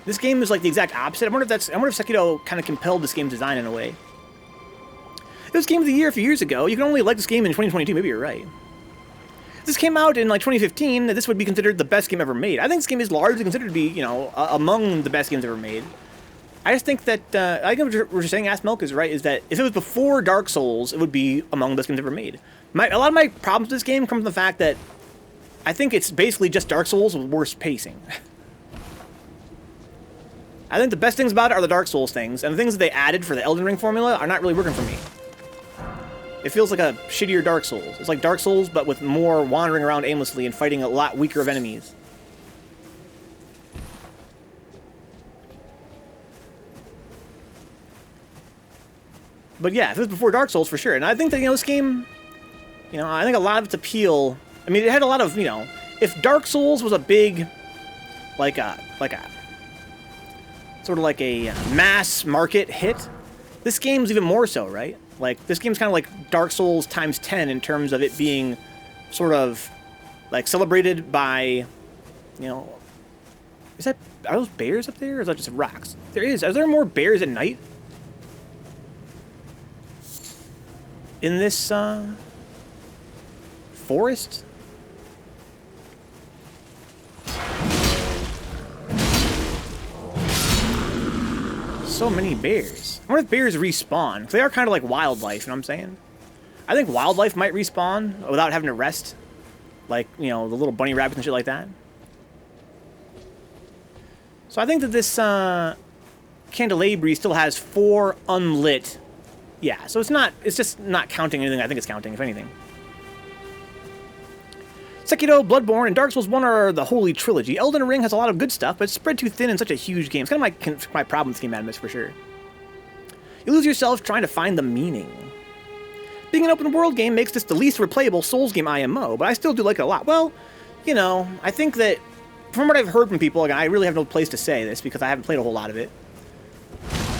Speaker 1: This game is, like, the exact opposite. I wonder if Sekiro kind of compelled this game's design in a way. It was Game of the Year a few years ago. You can only like this game in 2022. Maybe you're right. If this came out in, like, 2015, this would be considered the best game ever made. I think this game is largely considered to be, you know, among the best games ever made. I just think that, I think what you're saying, Ask Milk, is right, is that if it was before Dark Souls, it would be among the best games ever made. A lot of my problems with this game come from the fact that I think it's basically just Dark Souls with worse pacing. I think the best things about it are the Dark Souls things, and the things that they added for the Elden Ring formula are not really working for me. It feels like a shittier Dark Souls. It's like Dark Souls, but with more wandering around aimlessly and fighting a lot weaker of enemies. But yeah, if it was before Dark Souls, for sure. And I think that, you know, this game, you know, I think a lot of its appeal, I mean, it had a lot of, you know, if Dark Souls was a big, like a sort of like a mass market hit, this game's even more so, right? Like, this game's kind of like Dark Souls times 10 in terms of it being sort of, like, celebrated by, you know, are those bears up there, or is that just rocks? There is. Are there more bears at night? In this, forest? So many bears. I wonder if bears respawn. 'Cause they are kind of like wildlife, you know what I'm saying? I think wildlife might respawn without having to rest. Like, you know, the little bunny rabbits and shit like that. So I think that this, candelabri still has 4 unlit. Yeah, so it's just not counting anything I think it's counting, if anything. Sekiro, Bloodborne, and Dark Souls 1 are the holy trilogy. Elden Ring has a lot of good stuff, but it's spread too thin in such a huge game. It's kind of my problem with Game Madness, for sure. You lose yourself trying to find the meaning. Being an open world game makes this the least replayable Souls game IMO, but I still do like it a lot. Well, you know, I think that, from what I've heard from people, again, I really have no place to say this because I haven't played a whole lot of it.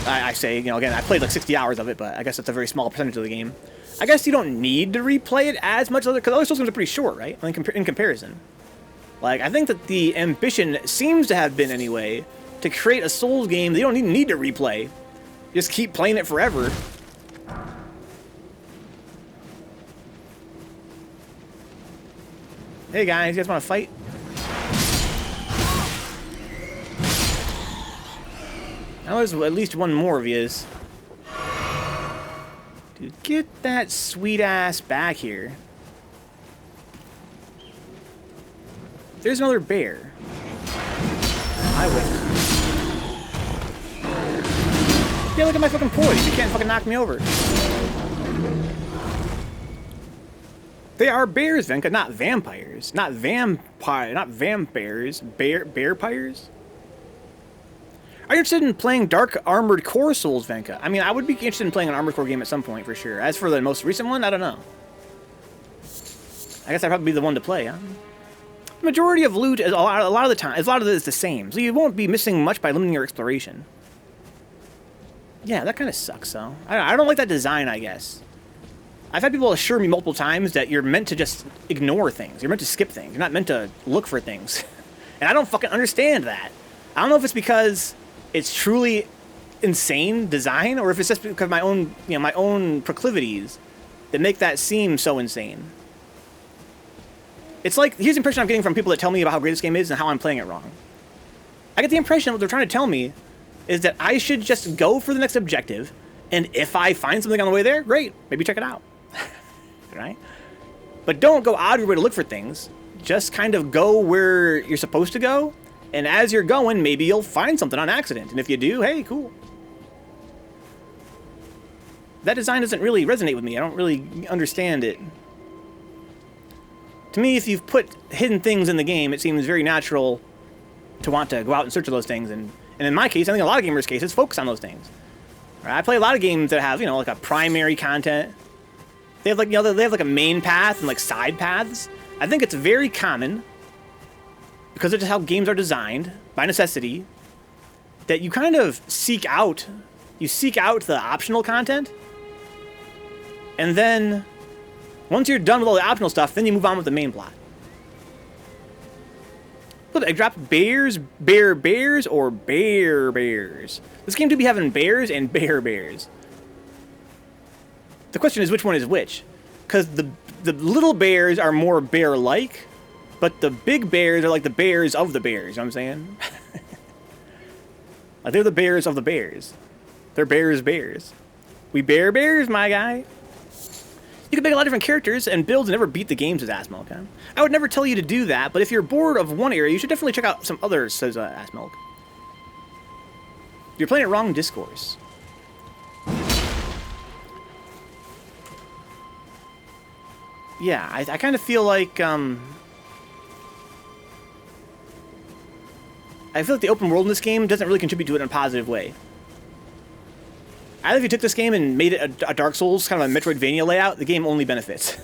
Speaker 1: I say, you know, again, I played like 60 hours of it, but I guess that's a very small percentage of the game. I guess you don't need to replay it as much, because other Souls games are pretty short, right? In comparison. Like, I think that the ambition seems to have been, anyway, to create a Souls game that you don't even need to replay. Just keep playing it forever. Hey guys, you guys want to fight? Now there's at least one more of yous. Dude, get that sweet ass back here. There's another bear. I win. Yeah, look at my fucking poise. You can't fucking knock me over. They are bears, Venka, not vampires. Not vampires. Bearpires? Are you interested in playing Dark Armored Core Souls, Venka? I mean, I would be interested in playing an Armored Core game at some point, for sure. As for the most recent one, I don't know. I guess I'd probably be the one to play, huh? The majority of loot, a lot of the time, a lot of it is the same, so you won't be missing much by limiting your exploration. Yeah, that kind of sucks, though. I don't like that design, I guess. I've had people assure me multiple times that you're meant to just ignore things. You're meant to skip things. You're not meant to look for things. And I don't fucking understand that. I don't know if it's because it's truly insane design, or if it's just because of my own, you know, my own proclivities that make that seem so insane. It's like, here's the impression I'm getting from people that tell me about how great this game is and how I'm playing it wrong. I get the impression what they're trying to tell me is that I should just go for the next objective, and if I find something on the way there, great, maybe check it out. Right? But don't go out of your way to look for things. Just kind of go where you're supposed to go, and as you're going, maybe you'll find something on accident. And if you do, hey, cool. That design doesn't really resonate with me. I don't really understand it. To me, if you've put hidden things in the game, it seems very natural to want to go out and search for those things. And in my case, I think a lot of gamers' cases, focus on those things. Right? I play a lot of games that have, you know, like a primary content. They have like, you know, they have like a main path and like side paths. I think it's very common, because of just how games are designed, by necessity, that you kind of seek out the optional content, and then once you're done with all the optional stuff, then you move on with the main plot. Look, I dropped bears, bears, or bears. This game do be having bears and bears. The question is, which one is which? Because the little bears are more bear-like, but the big bears are like the bears of the bears, you know what I'm saying? Like, they're the bears of the bears. They're bears. We bears, my guy. You can make a lot of different characters and builds and never beat the game, says Assmilk. Okay? I would never tell you to do that, but if you're bored of one area, you should definitely check out some others, says Assmilk. You're playing it wrong, Discourse. Yeah, I kind of feel like, I feel like the open world in this game doesn't really contribute to it in a positive way. Either if you took this game and made it a Dark Souls, kind of a Metroidvania layout, the game only benefits.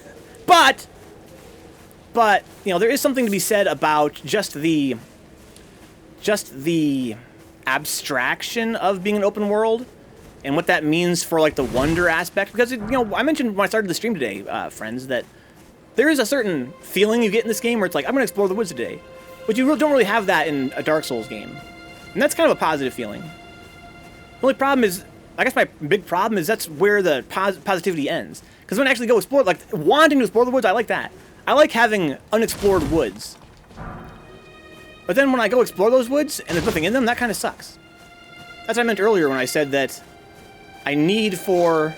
Speaker 1: But, you know, there is something to be said about just the abstraction of being an open world, and what that means for, like, the wonder aspect. Because, you know, I mentioned when I started the stream today, friends, that there is a certain feeling you get in this game where it's like, I'm going to explore the woods today. But you don't really have that in a Dark Souls game. And that's kind of a positive feeling. The only problem is, I guess my big problem is that's where the positivity ends. Because when I actually go explore, like, wanting to explore the woods, I like that. I like having unexplored woods. But then when I go explore those woods and there's nothing in them, that kind of sucks. That's what I meant earlier when I said that I need for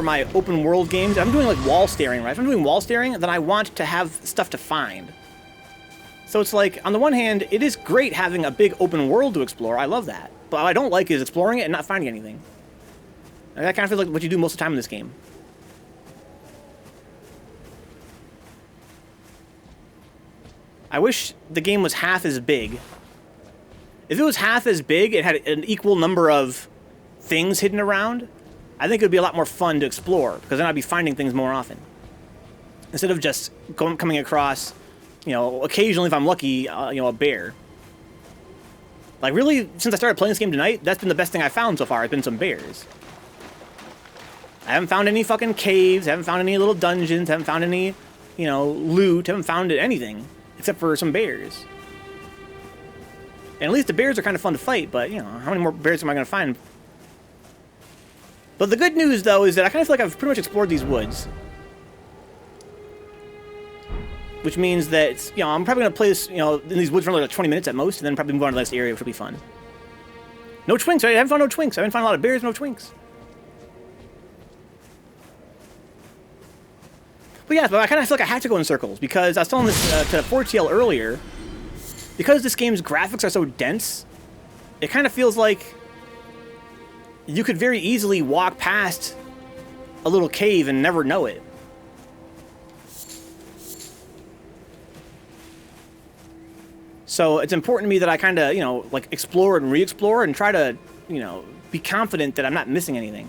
Speaker 1: my open world games. I'm doing like wall staring, right? If I'm doing wall staring, then I want to have stuff to find. So it's like, on the one hand, it is great having a big open world to explore. I love that. But what I don't like is exploring it and not finding anything. And that kind of feels like what you do most of the time in this game. I wish the game was half as big. If it was half as big, it had an equal number of things hidden around, I think it would be a lot more fun to explore, because then I'd be finding things more often. Instead of just coming across, you know, occasionally, if I'm lucky, you know, a bear. Like, really, since I started playing this game tonight, that's been the best thing I've found so far. It's been some bears. I haven't found any fucking caves, I haven't found any little dungeons, I haven't found any, you know, loot, I haven't found anything, except for some bears. And at least the bears are kind of fun to fight, but, you know, how many more bears am I going to find? But the good news, though, is that I kind of feel like I've pretty much explored these woods. Which means that, you know, I'm probably going to play this, you know, in these woods for another 20 minutes at most, and then probably move on to the next area, which will be fun. No twinks, right? I haven't found no twinks. I haven't found a lot of bears, no twinks. But yeah, but I kind of feel like I have to go in circles, because I was telling this to 4TL earlier, because this game's graphics are so dense, it kind of feels like you could very easily walk past a little cave and never know it. So it's important to me that I kind of, you know, like explore and re-explore and try to, you know, be confident that I'm not missing anything.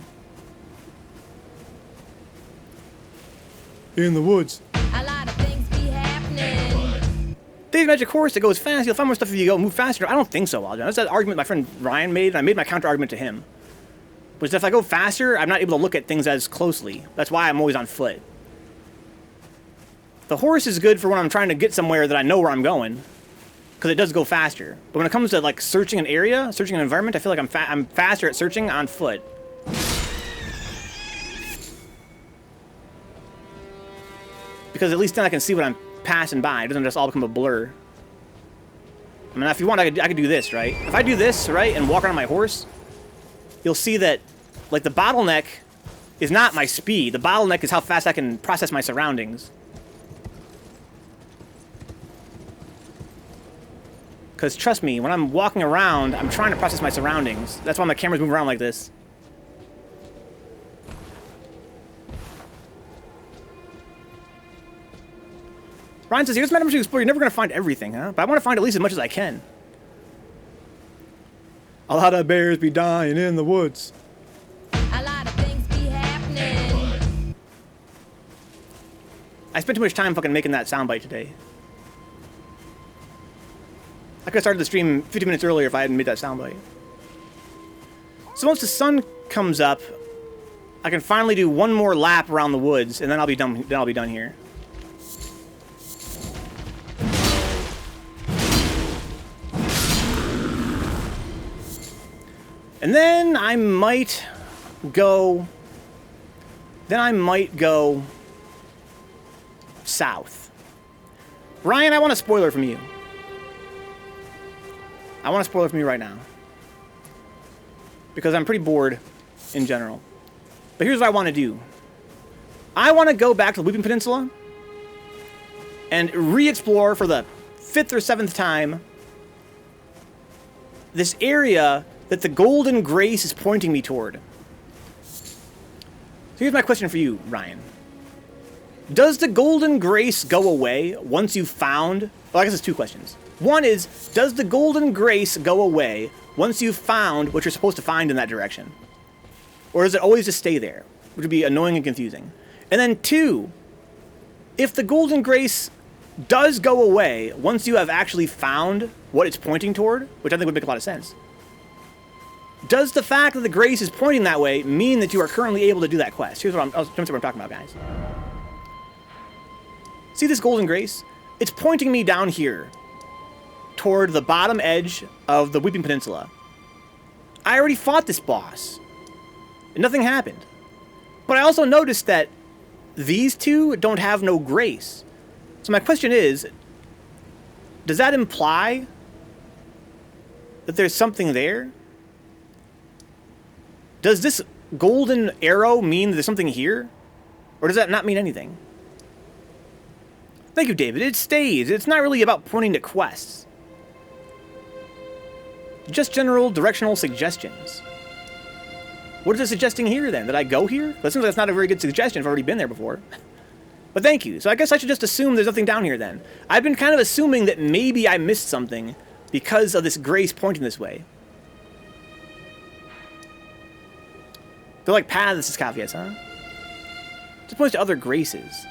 Speaker 1: In the woods.
Speaker 2: A lot of things be happening.
Speaker 1: Dave's Magic Horse, that goes fast. You'll find more stuff if you go move faster. I don't think so, Aljon. That's that argument my friend Ryan made, and I made my counter-argument to him. Which if I go faster, I'm not able to look at things as closely. That's why I'm always on foot. The horse is good for when I'm trying to get somewhere that I know where I'm going, because it does go faster. But when it comes to like searching an area, searching an environment, I feel like I'm faster at searching on foot. Because at least then I can see what I'm passing by. It doesn't just all become a blur. I mean, if you want, I could do this, right? If I do this, right, and walk around my horse, you'll see that, like, the bottleneck is not my speed. The bottleneck is how fast I can process my surroundings. Because, trust me, when I'm walking around, I'm trying to process my surroundings. That's why my camera's moving around like this. Ryan says, here's my number to explore. You're never going to find everything, huh? But I want to find at least as much as I can. A lot of bears be dying in the woods.
Speaker 2: A lot of things be happening.
Speaker 1: I spent too much time fucking making that soundbite today. I could have started the stream 50 minutes earlier if I hadn't made that soundbite. So once the sun comes up, I can finally do one more lap around the woods, and then I'll be done. Then I'll be done here. And then I might go south. Ryan, I want a spoiler from you. I want a spoiler from you right now. Because I'm pretty bored in general. But here's what I want to do. I want to go back to the Weeping Peninsula and re-explore for the 5th or 7th time this area that the Golden Grace is pointing me toward. So here's my question for you, Ryan. Does the Golden Grace go away once you've found... Well, I guess it's two questions. One is, does the Golden Grace go away once you've found what you're supposed to find in that direction? Or does it always just stay there? Which would be annoying and confusing. And then two, if the Golden Grace does go away once you have actually found what it's pointing toward, which I think would make a lot of sense, does the fact that the Grace is pointing that way mean that you are currently able to do that quest? Here's what I'm talking about, guys. See this Golden Grace? It's pointing me down here toward the bottom edge of the Weeping Peninsula. I already fought this boss, and nothing happened. But I also noticed that these two don't have no grace. So my question is, does that imply that there's something there? Does this golden arrow mean that there's something here? Or does that not mean anything? Thank you, David. It stays. It's not really about pointing to quests. Just general directional suggestions. What is it suggesting here, then? That I go here? That seems like that's not a very good suggestion. I've already been there before. But thank you. So I guess I should just assume there's nothing down here, then. I've been kind of assuming that maybe I missed something because of this grace pointing this way. They're like paths to Scavias, huh? Just points to other graces.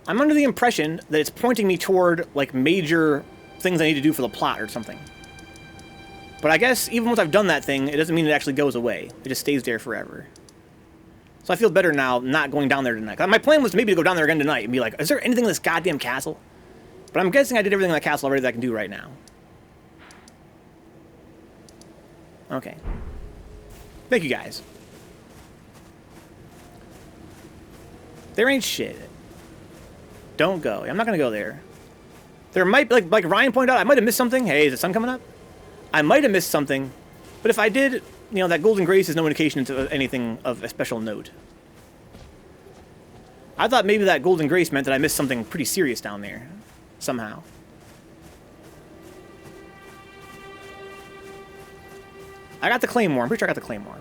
Speaker 1: I'm under the impression that it's pointing me toward, like, major things I need to do for the plot or something. But I guess even once I've done that thing, it doesn't mean it actually goes away. It just stays there forever. So I feel better now not going down there tonight. My plan was maybe to go down there again tonight and be like, is there anything in this goddamn castle? But I'm guessing I did everything in that castle already that I can do right now. Okay. Thank you, guys. There ain't shit. Don't go. I'm not gonna go there. There might, like Ryan pointed out, I might have missed something. Hey, is the sun coming up? I might have missed something, but if I did, you know, that golden grace is no indication to anything of a special note. I thought maybe that golden grace meant that I missed something pretty serious down there, somehow. I got the claymore. I'm pretty sure I got the claymore.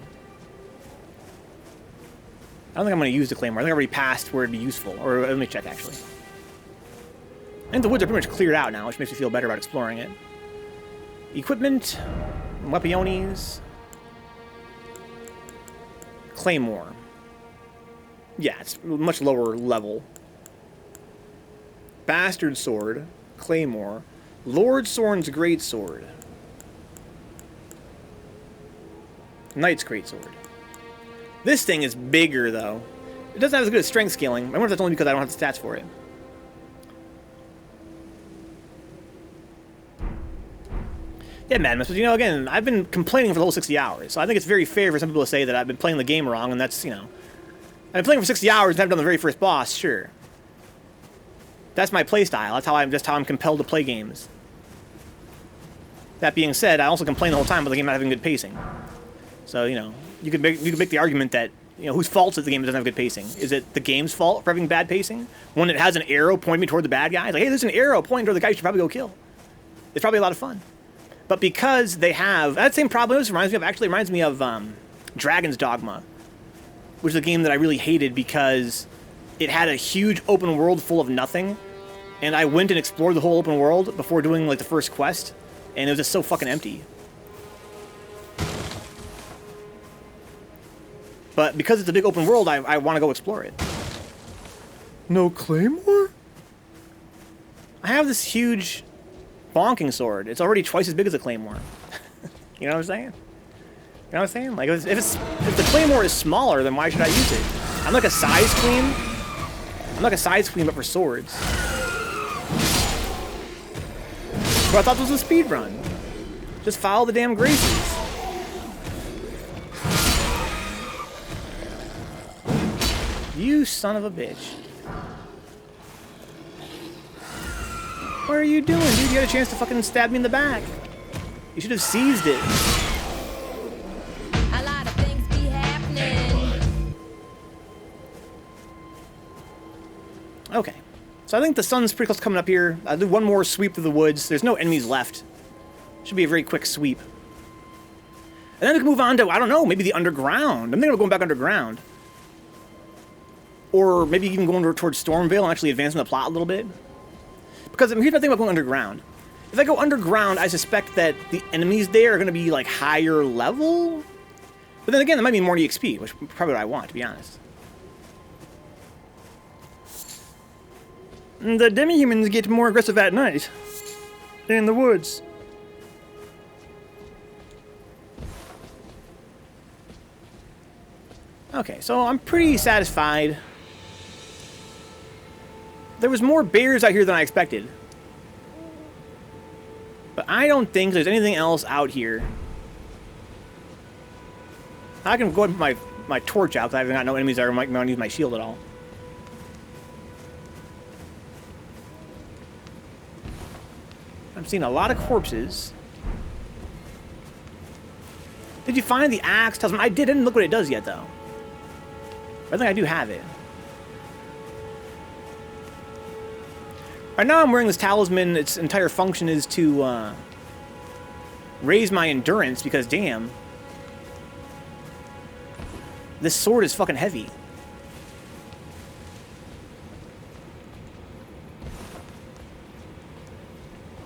Speaker 1: I don't think I'm going to use the claymore. I think I already passed where it'd be useful. Or let me check, actually. I think the woods are pretty much cleared out now, which makes me feel better about exploring it. Equipment, weaponis, claymore. Yeah, it's much lower level. Bastard sword, claymore, Lord Sorn's great sword, Knight's great sword. This thing is bigger though. It doesn't have as good as strength scaling. I wonder if that's only because I don't have the stats for it. Yeah, Madness, but you know, again, I've been complaining for the whole 60 hours, so I think it's very fair for some people to say that I've been playing the game wrong, and that's, you know... I've been playing for 60 hours and haven't done the very first boss, sure. That's my playstyle. That's how I'm compelled to play games. That being said, I also complain the whole time about the game not having good pacing. So, you know, you could make the argument that, you know, whose fault is the game that doesn't have good pacing? Is it the game's fault for having bad pacing? When it has an arrow pointing me toward the bad guy? It's like, hey, there's an arrow pointing toward the guy you should probably go kill. It's probably a lot of fun. But because they have... That same problem reminds me of Dragon's Dogma, which is a game that I really hated because it had a huge open world full of nothing, and I went and explored the whole open world before doing, like, the first quest, and it was just so fucking empty. But because it's a big open world, I want to go explore it. No claymore? I have this huge... bonking sword. It's already twice as big as a claymore. You know what I'm saying? You know what I'm saying? Like, if the claymore is smaller, then why should I use it? I'm like a size queen. I'm like a size queen, but for swords. But I thought this was a speed run. Just follow the damn graces. You son of a bitch. What are you doing, dude? You had a chance to fucking stab me in the back. You should have seized it.
Speaker 2: A lot of things be happening.
Speaker 1: Okay. So I think the sun's pretty close to coming up here. I'll do one more sweep through the woods. There's no enemies left. Should be a very quick sweep. And then we can move on to, I don't know, maybe the underground. I'm thinking of going back underground. Or maybe even going towards Stormvale and actually advancing the plot a little bit. Because here's my thing about going underground. If I go underground, I suspect that the enemies there are going to be, like, higher level? But then again, that might mean more EXP, which is probably what I want, to be honest. The demi-humans get more aggressive at night. In the woods. Okay, so I'm pretty satisfied. There was more bears out here than I expected. But I don't think there's anything else out here. I can go ahead and put my torch out because I haven't got no enemies there. I might not use my shield at all. I'm seeing a lot of corpses. Did you find the axe? I didn't look what it does yet, though. I think I do have it. Right now I'm wearing this talisman. Its entire function is to raise my endurance because, damn, this sword is fucking heavy.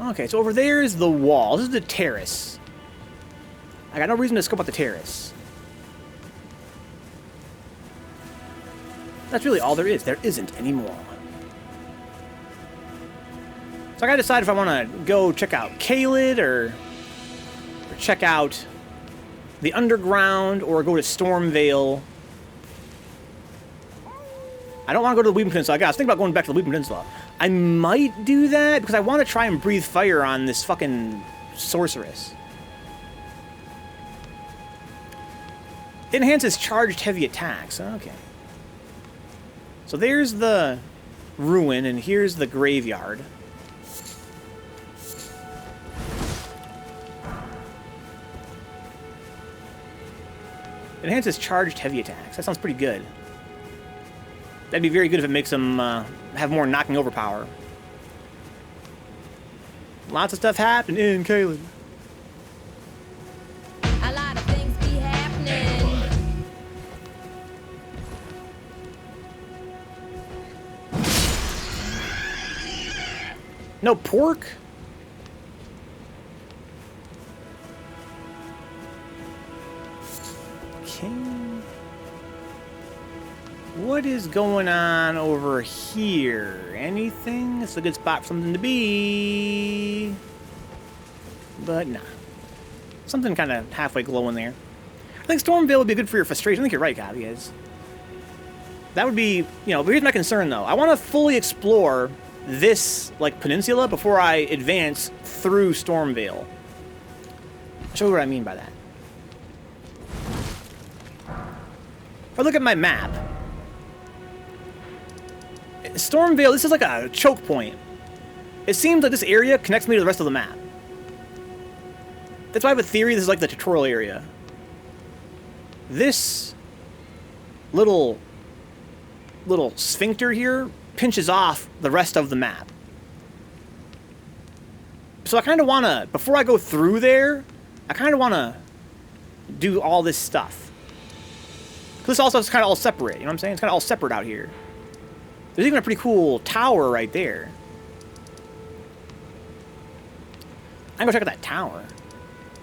Speaker 1: Okay, so over there is the wall. This is the terrace. I got no reason to scope out the terrace. That's really all there is. There isn't anymore. So I gotta decide if I want to go check out Caelid or check out the underground or go to Stormvale. I don't want to go to the Weeping Peninsula. I was thinking about going back to the Weeping Peninsula. I might do that because I want to try and breathe fire on this fucking sorceress. It enhances charged heavy attacks. Okay. So there's the ruin, and here's the graveyard. It enhances charged heavy attacks. That sounds pretty good. That'd be very good if it makes them have more knocking over power. Lots of stuff happened in Caelid.
Speaker 2: A lot of things be happening.
Speaker 1: No pork? Okay. What is going on over here? Anything? It's a good spot for something to be. But nah. Something kind of halfway glowing there. I think Stormvale would be good for your frustration. I think you're right, Gabby is. That would be, you know, but here's my concern though. I want to fully explore this, like, peninsula before I advance through Stormvale. I'll show you what I mean by that. If I look at my map, Stormvale, this is like a choke point. It seems like this area connects me to the rest of the map. That's why I have a theory this is like the tutorial area. This little sphincter here pinches off the rest of the map. So I kind of want to, before I go through there, I kind of want to do all this stuff. This also is kind of all separate, you know what I'm saying? It's kind of all separate out here. There's even a pretty cool tower right there. I can go check out that tower.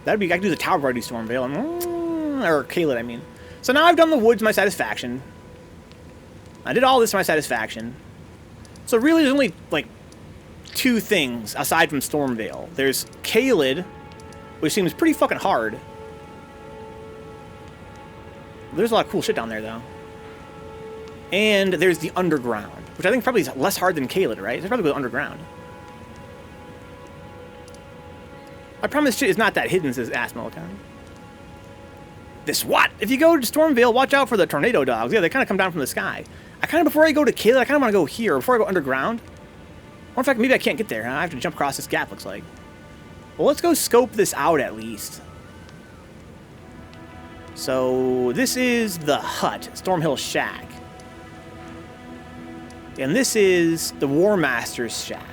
Speaker 1: That'd be, I could do the tower before I do Stormvale. Or Caelid, I mean. So now I've done the woods to my satisfaction. I did all this to my satisfaction. So really there's only, like, two things aside from Stormvale. There's Caelid, which seems pretty fucking hard. There's a lot of cool shit down there, though. And there's the underground, which I think probably is less hard than Caelid, right? It's probably go underground. I promise shit is not that hidden, says Asmillicon. This what? If you go to Stormvale, watch out for the tornado dogs. Yeah, they kind of come down from the sky. I kind of, before I go to Caelid, I kind of want to go here, before I go underground. Or in fact, maybe I can't get there. I have to jump across this gap, looks like. Well, let's go scope this out at least. So, this is the hut, Stormhill Shack. And this is the War Master's Shack.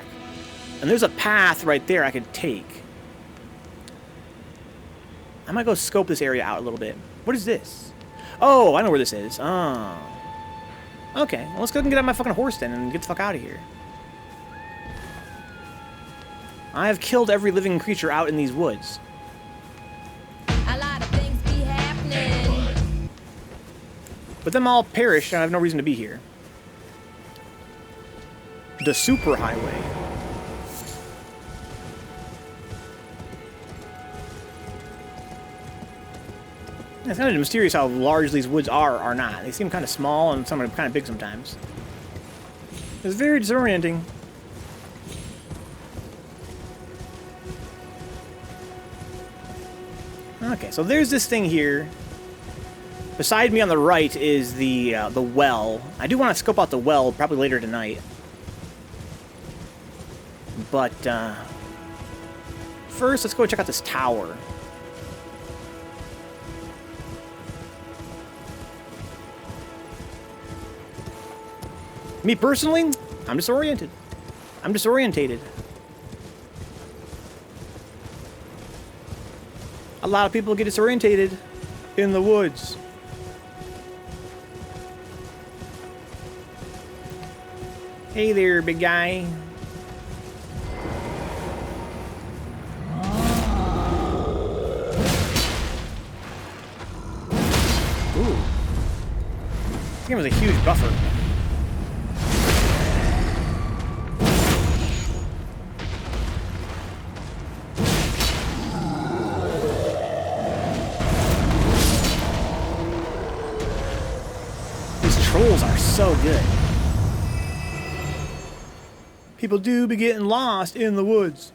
Speaker 1: And there's a path right there I could take. I might go scope this area out a little bit. What is this? Oh, I know where this is. Oh. Okay, well, let's go and get on my fucking horse then and get the fuck out of here. I have killed every living creature out in these woods.
Speaker 2: A lot of things be happening.
Speaker 1: But them all perish and I have no reason to be here. The superhighway. It's kind of mysterious how large these woods are or not. They seem kind of small and some are kind of big sometimes. It's very disorienting. Okay, so there's this thing here. Beside me on the right is the well. I do want to scope out the well probably later tonight. But first, let's go check out this tower. Me personally, I'm disoriented. I'm disorientated. A lot of people get disorientated in the woods. Hey there, big guy. Ooh. This game was a huge buffer. These trolls are so good. People do be getting lost in the woods.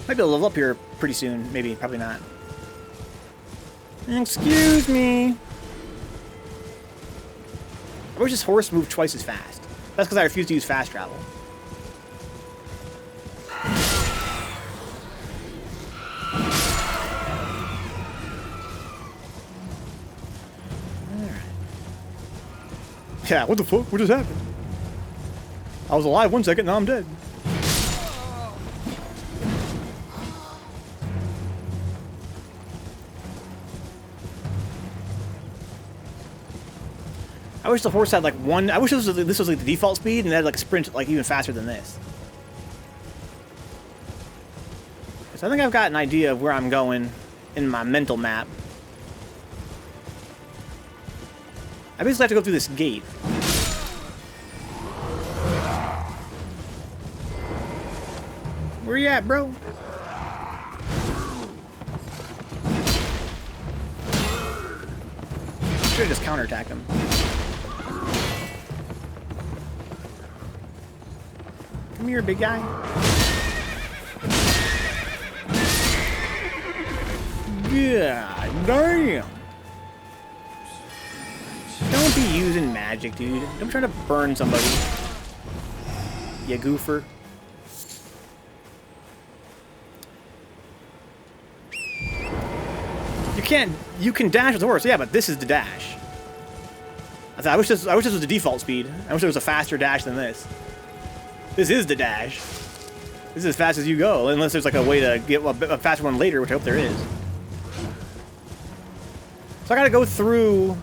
Speaker 1: Might be able to level up here pretty soon. Maybe, probably not. Excuse me. I wish this horse moved twice as fast. That's because I refuse to use fast travel. Alright. Yeah, what the fuck? What just happened? I was alive 1 second, now I'm dead. I wish the horse had like one. I wish this was like the default speed and it had like a sprint like even faster than this. So I think I've got an idea of where I'm going in my mental map. I basically have to go through this gate. Where you at, bro? Should have just counterattacked him. Come here, big guy. Yeah, damn. Don't be using magic, dude. Don't try to burn somebody. You goofer. You can dash with the horse, yeah, but this is the dash. I wish this was the default speed. I wish there was a faster dash than this. This is the dash. This is as fast as you go, unless there's like a way to get a faster one later, which I hope there is. So I gotta go through.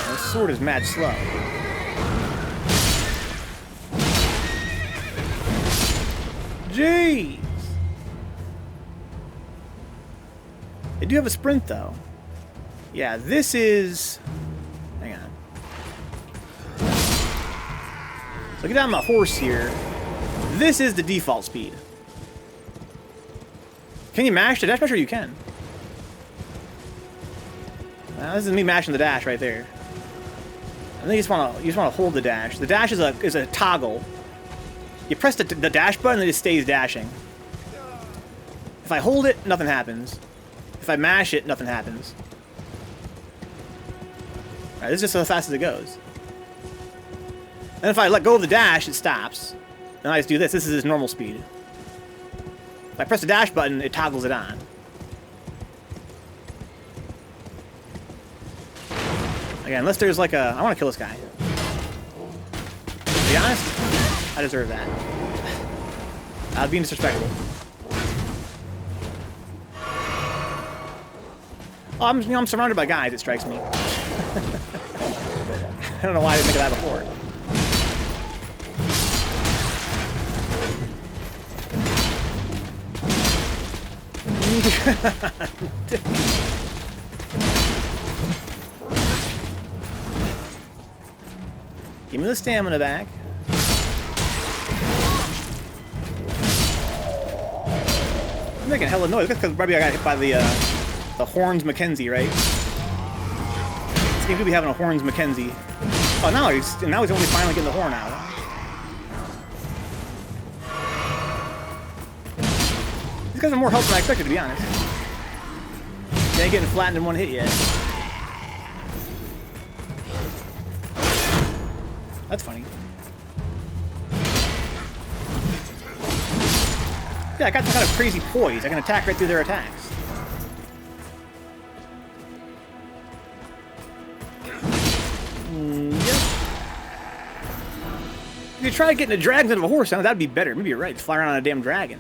Speaker 1: The sword is mad slow. Jeez! They do have a sprint, though. Yeah, this is... Hang on. So get on my horse here. This is the default speed. Can you mash the dash? I'm sure you can. This is me mashing the dash right there. I think you just want to hold the dash. The dash is a toggle. You press the dash button and it stays dashing. If I hold it, nothing happens. If I mash it, nothing happens. Alright, this is just as fast as it goes. And if I let go of the dash, it stops. And I just do this. This is its normal speed. If I press the dash button, it toggles it on. Again, unless there's like a... I want to kill this guy. To be honest, I deserve that. I was being disrespectful. Oh, I'm surrounded by guys, it strikes me. I don't know why I didn't think of that before. Give me the stamina back. I'm making hella noise. That's because maybe I got hit by the Horns Mackenzie, right? This game could be having a Horns Mackenzie. Oh, now he's only finally getting the horn out. These guys are more health than I expected, to be honest. They ain't getting flattened in one hit yet. That's funny. Yeah, I got some kind of crazy poise. I can attack right through their attacks. Yep. If you try getting a dragon instead of a horse, that'd be better. Maybe you're right. Fly around on a damn dragon.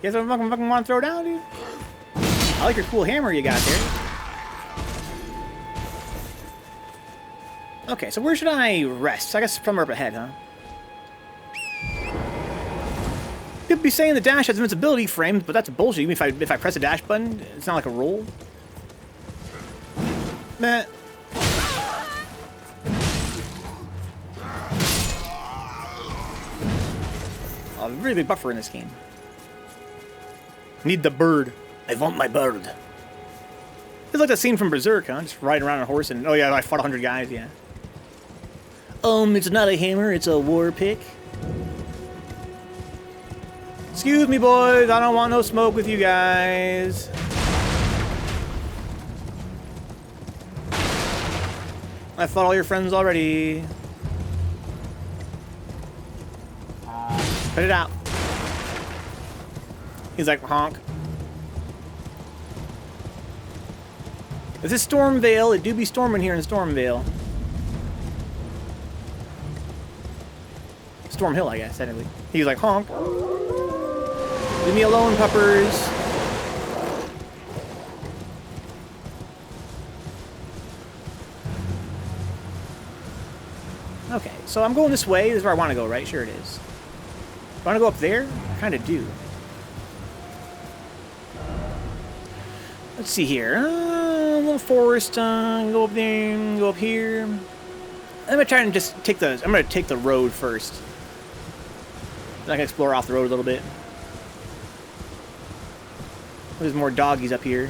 Speaker 1: You guys fucking want to throw down, dude? I like your cool hammer you got there. Okay, so where should I rest? I guess somewhere up ahead, huh? People be saying the dash has invincibility frames, but that's bullshit. Even if I press a dash button, it's not like a roll. Meh. Oh, really big buffer in this game. Need the bird. I want my bird. It's like that scene from Berserk, huh? Just riding around on a horse and, oh yeah, I fought 100 guys, yeah. It's not a hammer, it's a war pick. Excuse me, boys, I don't want no smoke with you guys. I fought all your friends already. Put it out. He's like, honk. This is Stormvale. It do be storming here in Stormvale. Storm Hill, I guess, technically. He's like, honk. Leave me alone, puppers. Okay, so I'm going this way. This is where I want to go, right? Sure it is. Do I want to go up there? I kind of do. Let's see here. A little forest. Go up there. Go up here. I'm gonna try and just take the. I'm gonna take the road first. Then I can explore off the road a little bit. There's more doggies up here.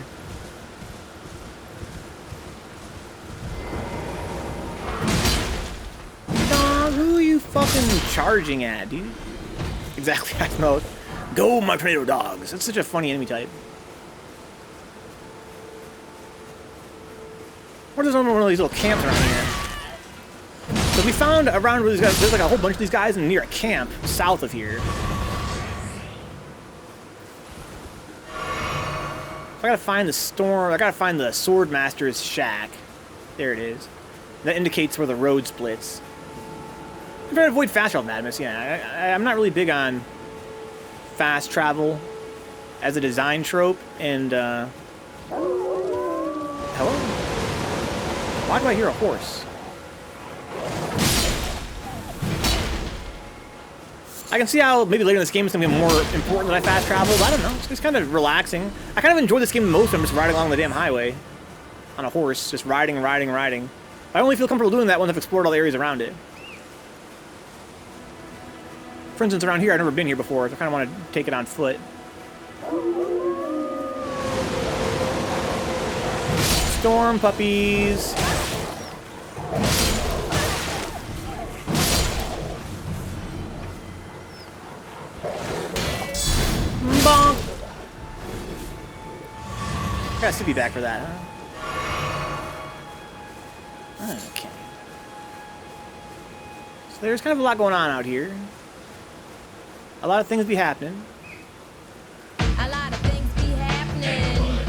Speaker 1: Dog, who are you fucking charging at, dude? Exactly, I know. Go, my tornado dogs. That's such a funny enemy type. What is one of these little camps around here? So we found around where these guys, there's like a whole bunch of these guys and near a camp south of here. So I gotta find the storm. I gotta find the Swordmaster's shack. There it is. That indicates where the road splits. I'm trying to avoid fast travel madness. Yeah, I'm not really big on fast travel as a design trope. And hello? Why do I hear a horse? I can see how maybe later in this game it's going to be more important that I fast travel, but I don't know. It's kind of relaxing. I kind of enjoy this game the most when I'm just riding along the damn highway on a horse, just riding. I only feel comfortable doing that once I've explored all the areas around it. For instance, around here, I've never been here before, so I kind of want to take it on foot. Storm puppies. Bonk. Got Sippy back for that, huh? Okay. So there's kind of a lot going on out here. A lot of things be happening.
Speaker 2: A lot of things be happening.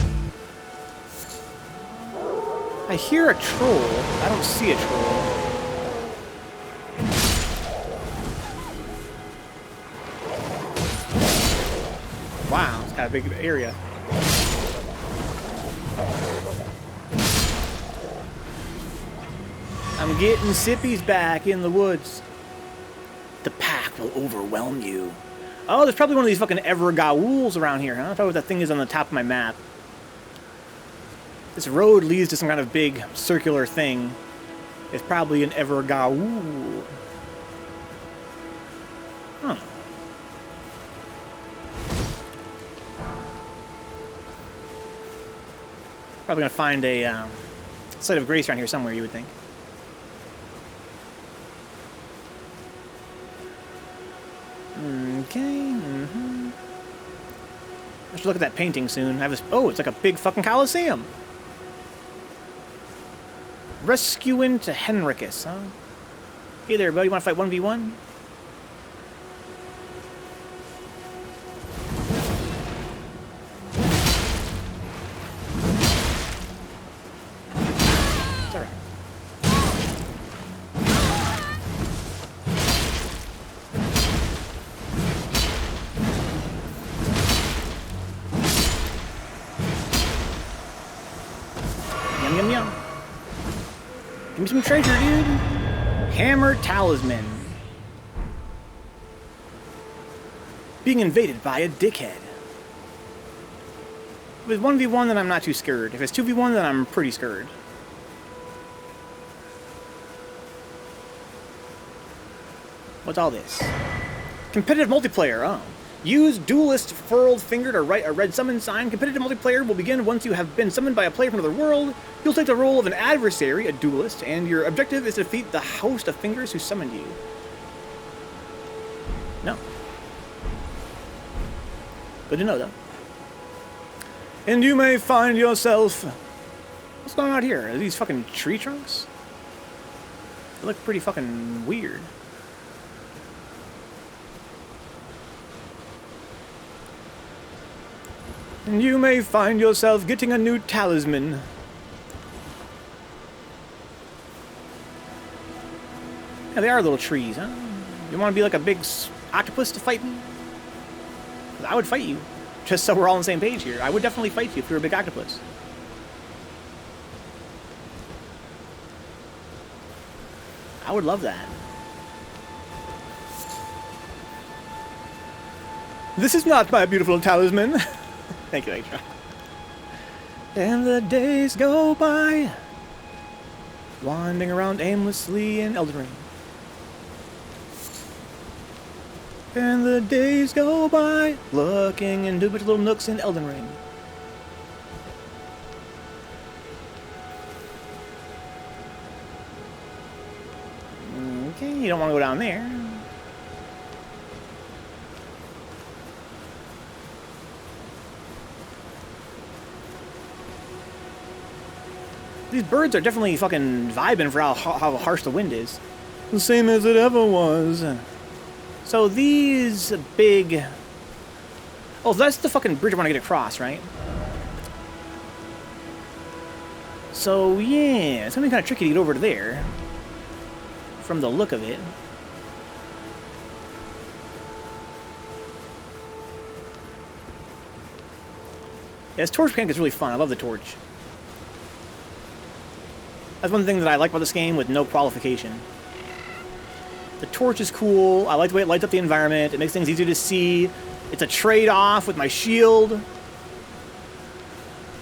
Speaker 1: I hear a troll. I don't see a troll. Wow, it's kind of a big area. I'm getting Sippies back in the woods. The pack will overwhelm you. Oh, there's probably one of these fucking Evergawools around here, huh? That's probably what that thing is on the top of my map. This road leads to some kind of big circular thing. It's probably an Evergawool. Huh. Probably gonna find a site of grace around here somewhere, you would think. Okay. I should look at that painting soon. I have this. Oh, it's like a big fucking Coliseum. Rescuing to Henricus, huh? Hey there, buddy. Want to fight 1v1? Give me some treasure, dude. Hammer Talisman. Being invaded by a dickhead. If it's 1v1, then I'm not too scared. If it's 2v1, then I'm pretty scared. What's all this? Competitive multiplayer, oh. Use Duelist Furled Finger to write a red summon sign. Competitive multiplayer will begin once you have been summoned by a player from another world. You'll take the role of an adversary, a duelist, and your objective is to defeat the host of fingers who summoned you. No. Good to know, though. And you may find yourself... What's going on out here? Are these fucking tree trunks? They look pretty fucking weird. And you may find yourself getting a new talisman. Yeah, they are little trees, huh? You want to be like a big octopus to fight me? 'Cause I would fight you. Just so we're all on the same page here. I would definitely fight you if you were a big octopus. I would love that. This is not my beautiful talisman. Thank you, Atra. And the days go by, wandering around aimlessly in Elden Ring. And the days go by, looking in dubious little nooks in Elden Ring. Okay, you don't want to go down there. These birds are definitely fucking vibing for how harsh the wind is. The same as it ever was. So these big... Oh, that's the fucking bridge I want to get across, right? So, yeah, it's gonna be kind of tricky to get over to there. From the look of it. Yeah, this torch mechanic is really fun. I love the torch. That's one thing that I like about this game with no qualification. The torch is cool. I like the way it lights up the environment. It makes things easier to see. It's a trade-off with my shield. If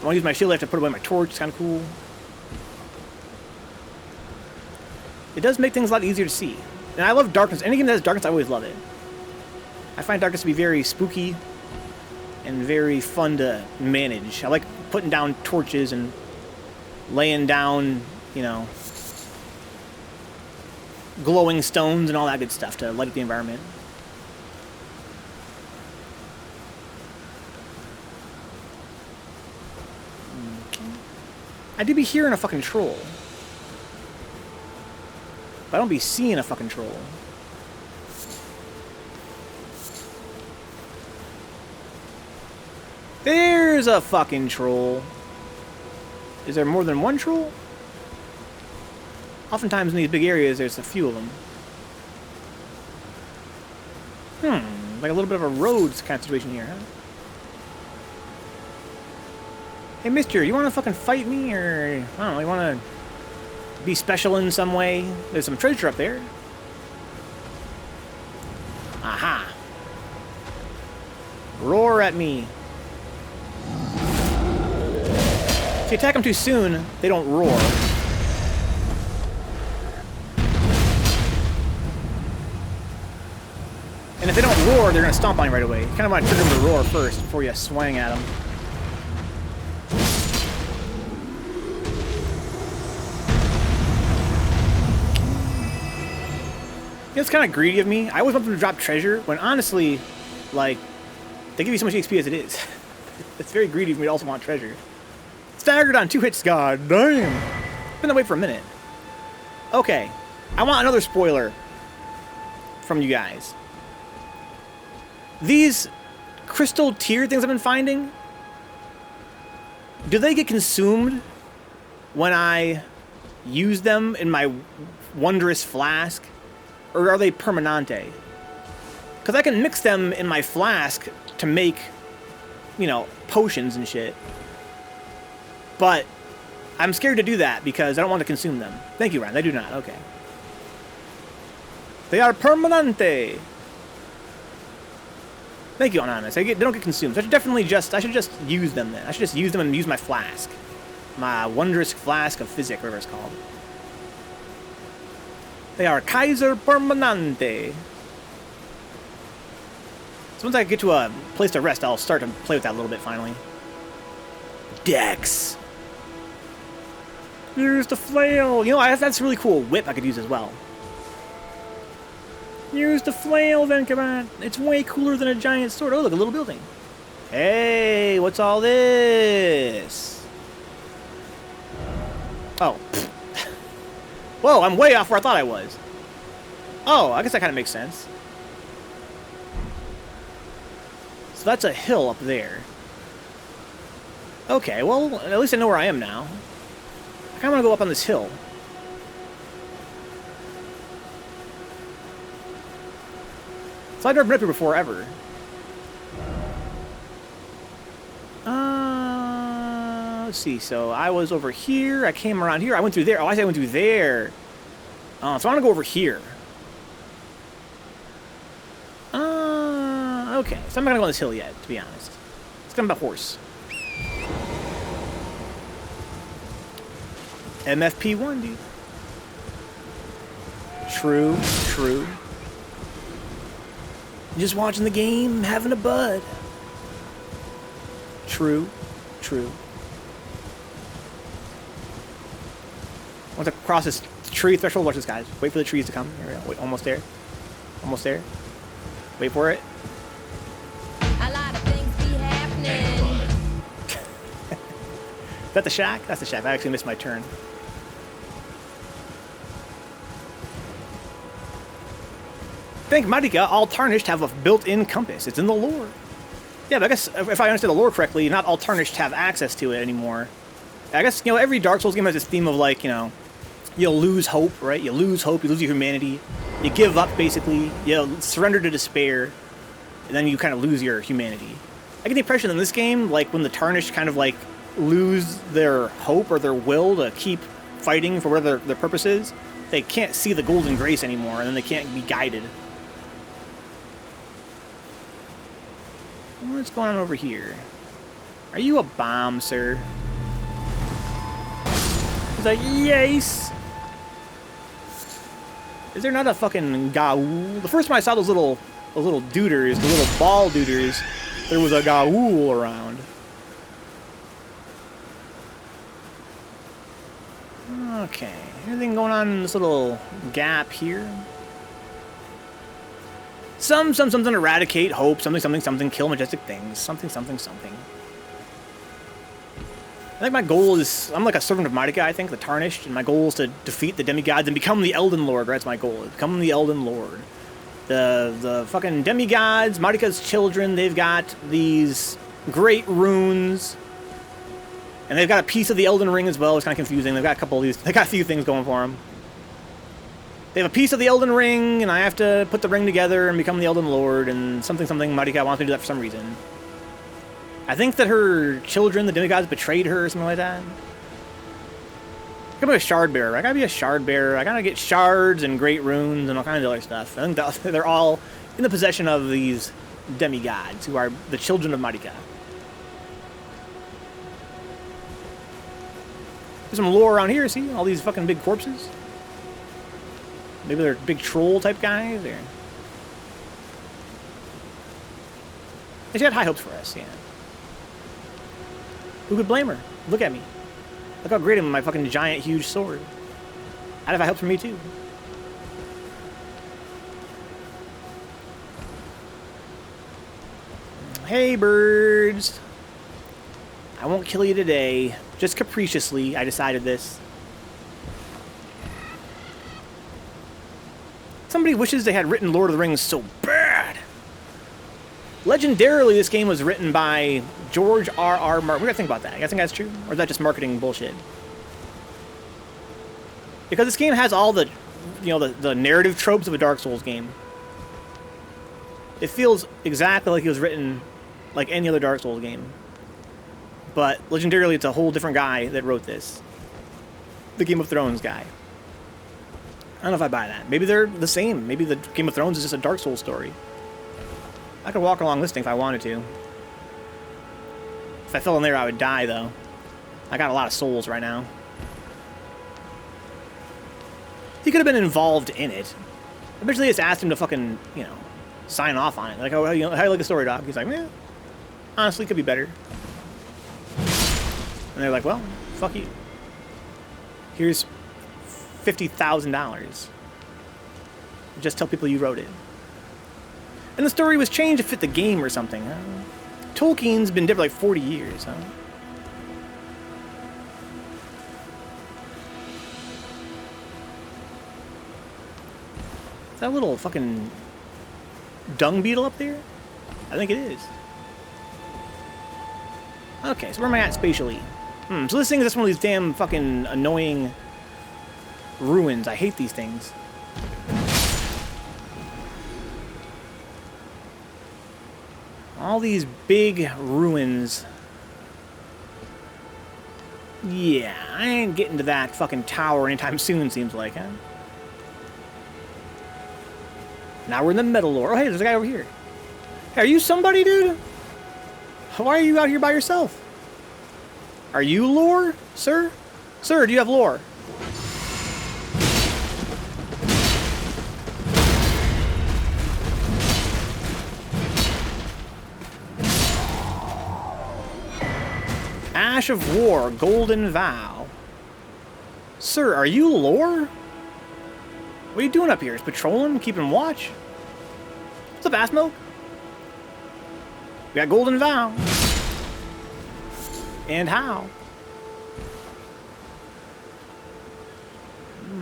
Speaker 1: I want to use my shield, I have to put away my torch. It's kind of cool. It does make things a lot easier to see. And I love darkness. Any game that has darkness, I always love it. I find darkness to be very spooky and very fun to manage. I like putting down torches and laying down, you know, glowing stones and all that good stuff to light up the environment. Okay. I do be hearing a fucking troll. But I don't be seeing a fucking troll. There's a fucking troll. Is there more than one troll? Oftentimes in these big areas, there's a few of them. Like a little bit of a roads kind of situation here, huh? Hey, mister, you want to fucking fight me, or, I don't know, you want to be special in some way? There's some treasure up there. Aha. Roar at me. If you attack them too soon, they don't roar. And if they don't roar, they're going to stomp on you right away. You kind of want to trigger them to roar first before you swing at them. It's kind of greedy of me. I always want them to drop treasure, when honestly, like, they give you so much XP as it is. It's very greedy of me to also want treasure. Staggered on 2 hits, god damn. Been that way for a minute. Okay, I want another spoiler from you guys. These crystal tear things I've been finding, do they get consumed when I use them in my wondrous flask? Or are they permanente? Because I can mix them in my flask to make, you know, potions and shit. But I'm scared to do that because I don't want to consume them. Thank you, Ryan. I do not. Okay. They are permanente. Thank you, Anonymous. They don't get consumed. So I should just use them then. I should just use them and use my flask. My wondrous flask of physic, whatever it's called. They are Kaiser Permanente. So once I get to a place to rest, I'll start to play with that a little bit finally. Dex. Use the flail. You know, that's a really cool whip I could use as well. Use the flail, Vencabot. It's way cooler than a giant sword. Oh, look, a little building. Hey, what's all this? Oh. Whoa, I'm way off where I thought I was. Oh, I guess that kind of makes sense. So that's a hill up there. Okay, well, at least I know where I am now. I kind of want to go up on this hill. So I've never been up here before, ever. Let's see. So I was over here. I came around here. I went through there. Oh, I went through there. So I want to go over here. Okay. So I'm not going to go on this hill yet, to be honest. It's going to be a horse. MFP1, dude. True, true. Just watching the game, having a bud. True, true. I want to cross this tree threshold. Watch this, guys. Wait for the trees to come. Here we go. Wait, almost there. Almost there. Wait for it.
Speaker 2: A lot of things be happening.
Speaker 1: Is that the shack? That's the shack. I actually missed my turn. Thank Marika, all Tarnished have a built-in compass. It's in the lore. Yeah, but I guess if I understand the lore correctly, not all Tarnished have access to it anymore. I guess, you know, every Dark Souls game has this theme of, like, you know, you'll lose hope, right? You lose hope, you lose your humanity. You give up, basically. You surrender to despair. And then you kind of lose your humanity. I get the impression in this game, like, when the Tarnished kind of, like, lose their hope or their will to keep fighting for whatever their purpose is, they can't see the golden grace anymore, and then they can't be guided. What's going on over here? Are you a bomb, sir? He's like, yes! Is there not a fucking gaul? The first time I saw those little duders, the little ball duders, there was a gaul around. Okay, anything going on in this little gap here? Something, eradicate hope, something, kill majestic things, something. I think my goal is, I'm like a servant of Marika, I think, the Tarnished, and my goal is to defeat the demigods and become the Elden Lord, right? That's my goal, become the Elden Lord. The fucking demigods, Marika's children, they've got these great runes, and they've got a piece of the Elden Ring as well. It's kind of confusing. They've got a couple of these, they got a few things going for them. They have a piece of the Elden Ring, and I have to put the ring together and become the Elden Lord, and something, Marika wants me to do that for some reason. I think that her children, the demigods, betrayed her or something like that. I gotta be a shard bearer. I gotta be a shard bearer. I gotta get shards and great runes and all kinds of other stuff. I think they're all in the possession of these demigods, who are the children of Marika. There's some lore around here, see? All these fucking big corpses. Maybe they're big troll type guys, or... She had high hopes for us, yeah. Who could blame her? Look at me. Look how great I am with my fucking giant, huge sword. I'd have high hopes for me, too. Hey, birds. I won't kill you today. Just capriciously, I decided this. Somebody wishes they had written Lord of the Rings so bad. Legendarily, this game was written by George R.R. Martin. What do you think about that? You guys think that's true? Or is that just marketing bullshit? Because this game has all the, you know, the narrative tropes of a Dark Souls game. It feels exactly like it was written like any other Dark Souls game. But legendarily, it's a whole different guy that wrote this. the Game of Thrones guy. I don't know if I buy that. Maybe they're the same. Maybe the Game of Thrones is just a Dark Souls story. I could walk along this thing if I wanted to. If I fell in there, I would die, though. I got a lot of souls right now. He could have been involved in it. Eventually, just asked him to fucking, you know, sign off on it. Like, oh, how do you like the story, Doc? He's like, yeah, honestly, it could be better. And they're like, well, fuck you. Here's $50,000. Just tell people you wrote it. And the story was changed to fit the game or something. Tolkien's been dead for like 40 years, huh? Is that a little fucking dung beetle up there? I think it is. Okay, so where am I at spatially? So this thing is just one of these damn fucking annoying ruins. I hate these things. All these big ruins. Yeah, I ain't getting to that fucking tower anytime soon, seems like, huh? Now we're in the metal lore. Oh, hey, there's a guy over here. Hey, are you somebody, dude? Why are you out here by yourself? Are you lore, sir? Sir, do you have lore? Ash of War, Golden Vow. Sir, are you lore? What are you doing up here? Is patrolling, keeping watch? What's up, Assmoke? We got Golden Vow. And how?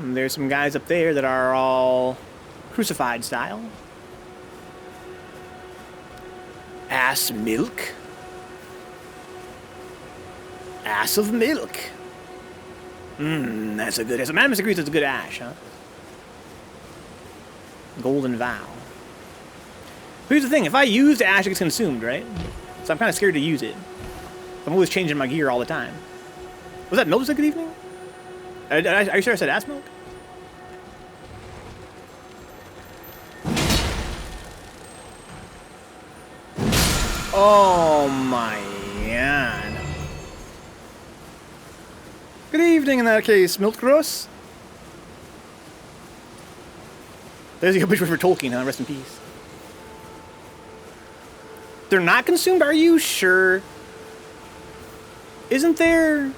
Speaker 1: There's some guys up there that are all crucified style. Ass milk. Ass of milk. That's a good ass. Madness agrees it's a good ash, huh? Golden Vow. Here's the thing, if I use the ash, it gets consumed, right? So I'm kind of scared to use it. I'm always changing my gear all the time. Was that milk that said good evening? Are you sure I said ass milk? Oh my god. Good evening in that case, Milk Gross. There's a good picture for Tolkien, huh? Rest in peace. They're not consumed? Are you sure? Isn't there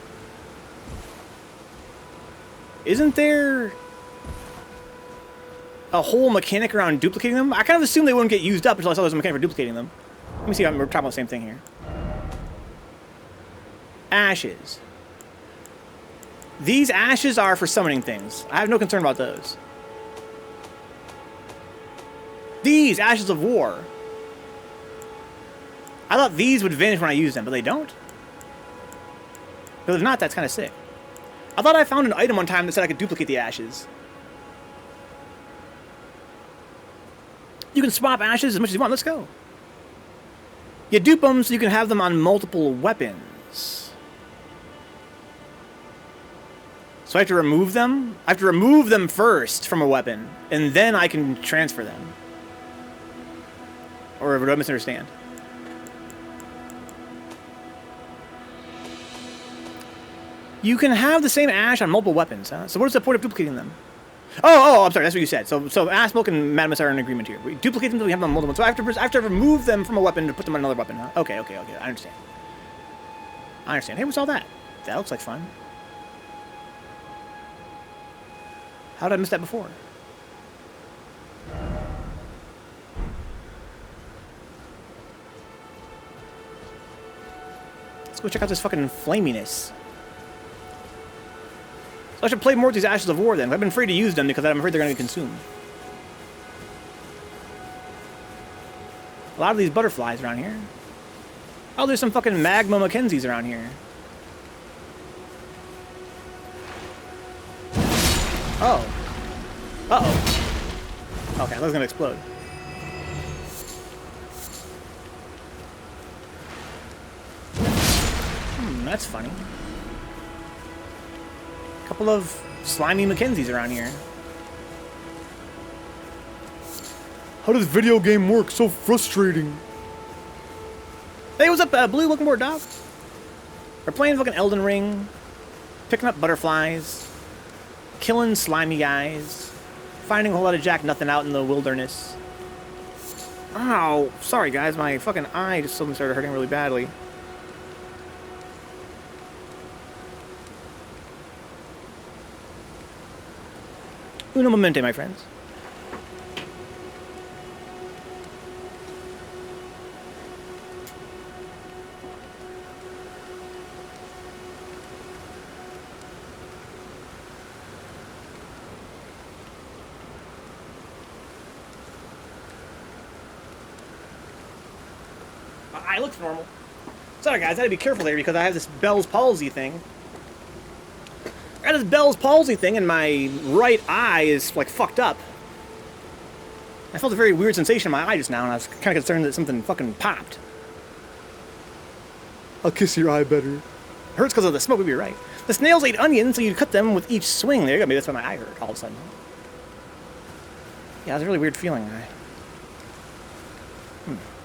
Speaker 1: a whole mechanic around duplicating them? I kind of assumed they wouldn't get used up until I saw there's a mechanic for duplicating them. Let me see if we're talking about the same thing here. Ashes. These ashes are for summoning things. I have no concern about those. These Ashes of War. I thought these would vanish when I use them, but they don't. But if not, that's kind of sick. I thought I found an item one time that said I could duplicate the ashes. You can swap ashes as much as you want. Let's go. You dupe them so you can have them on multiple weapons. So I have to remove them? I have to remove them first from a weapon, and then I can transfer them. Or do I misunderstand? You can have the same ash on multiple weapons, huh? So what is the point of duplicating them? Oh, I'm sorry, that's what you said. So Assmoke and Madamus are in agreement here. We duplicate them until we have them on multiple. So I have to remove them from a weapon to put them on another weapon, huh? Okay, I understand. Hey, what's all that? That looks like fun. How did I miss that before? Let's go check out this fucking flaminess. So I should play more with these Ashes of War then. I've been afraid to use them because I'm afraid they're going to get consumed. A lot of these butterflies around here. Oh, there's some fucking Magma Mackenzies around here. Oh. Uh-oh. Okay, I thought it was going to explode. That's funny. Couple of slimy Mackenzies around here.
Speaker 4: How does video game work? So frustrating.
Speaker 1: Hey, what's up, Blue? Welcome aboard, dog. We're playing fucking Elden Ring, picking up butterflies, killing slimy guys, finding a whole lot of Jack Nothing out in the wilderness. Ow, sorry guys, my fucking eye just suddenly started hurting really badly. Uno momente, my friends. Eye looks normal. Sorry guys, I had to be careful there because I have this Bell's palsy thing. I got this Bell's palsy thing and my right eye is like fucked up. I felt a very weird sensation in my eye just now and I was kind of concerned that something fucking popped.
Speaker 4: I'll kiss your eye better.
Speaker 1: It hurts because of the smoke, maybe you're right. The snails ate onions, so you cut them with each swing. There you go, maybe that's why my eye hurt all of a sudden. Yeah, it was a really weird feeling.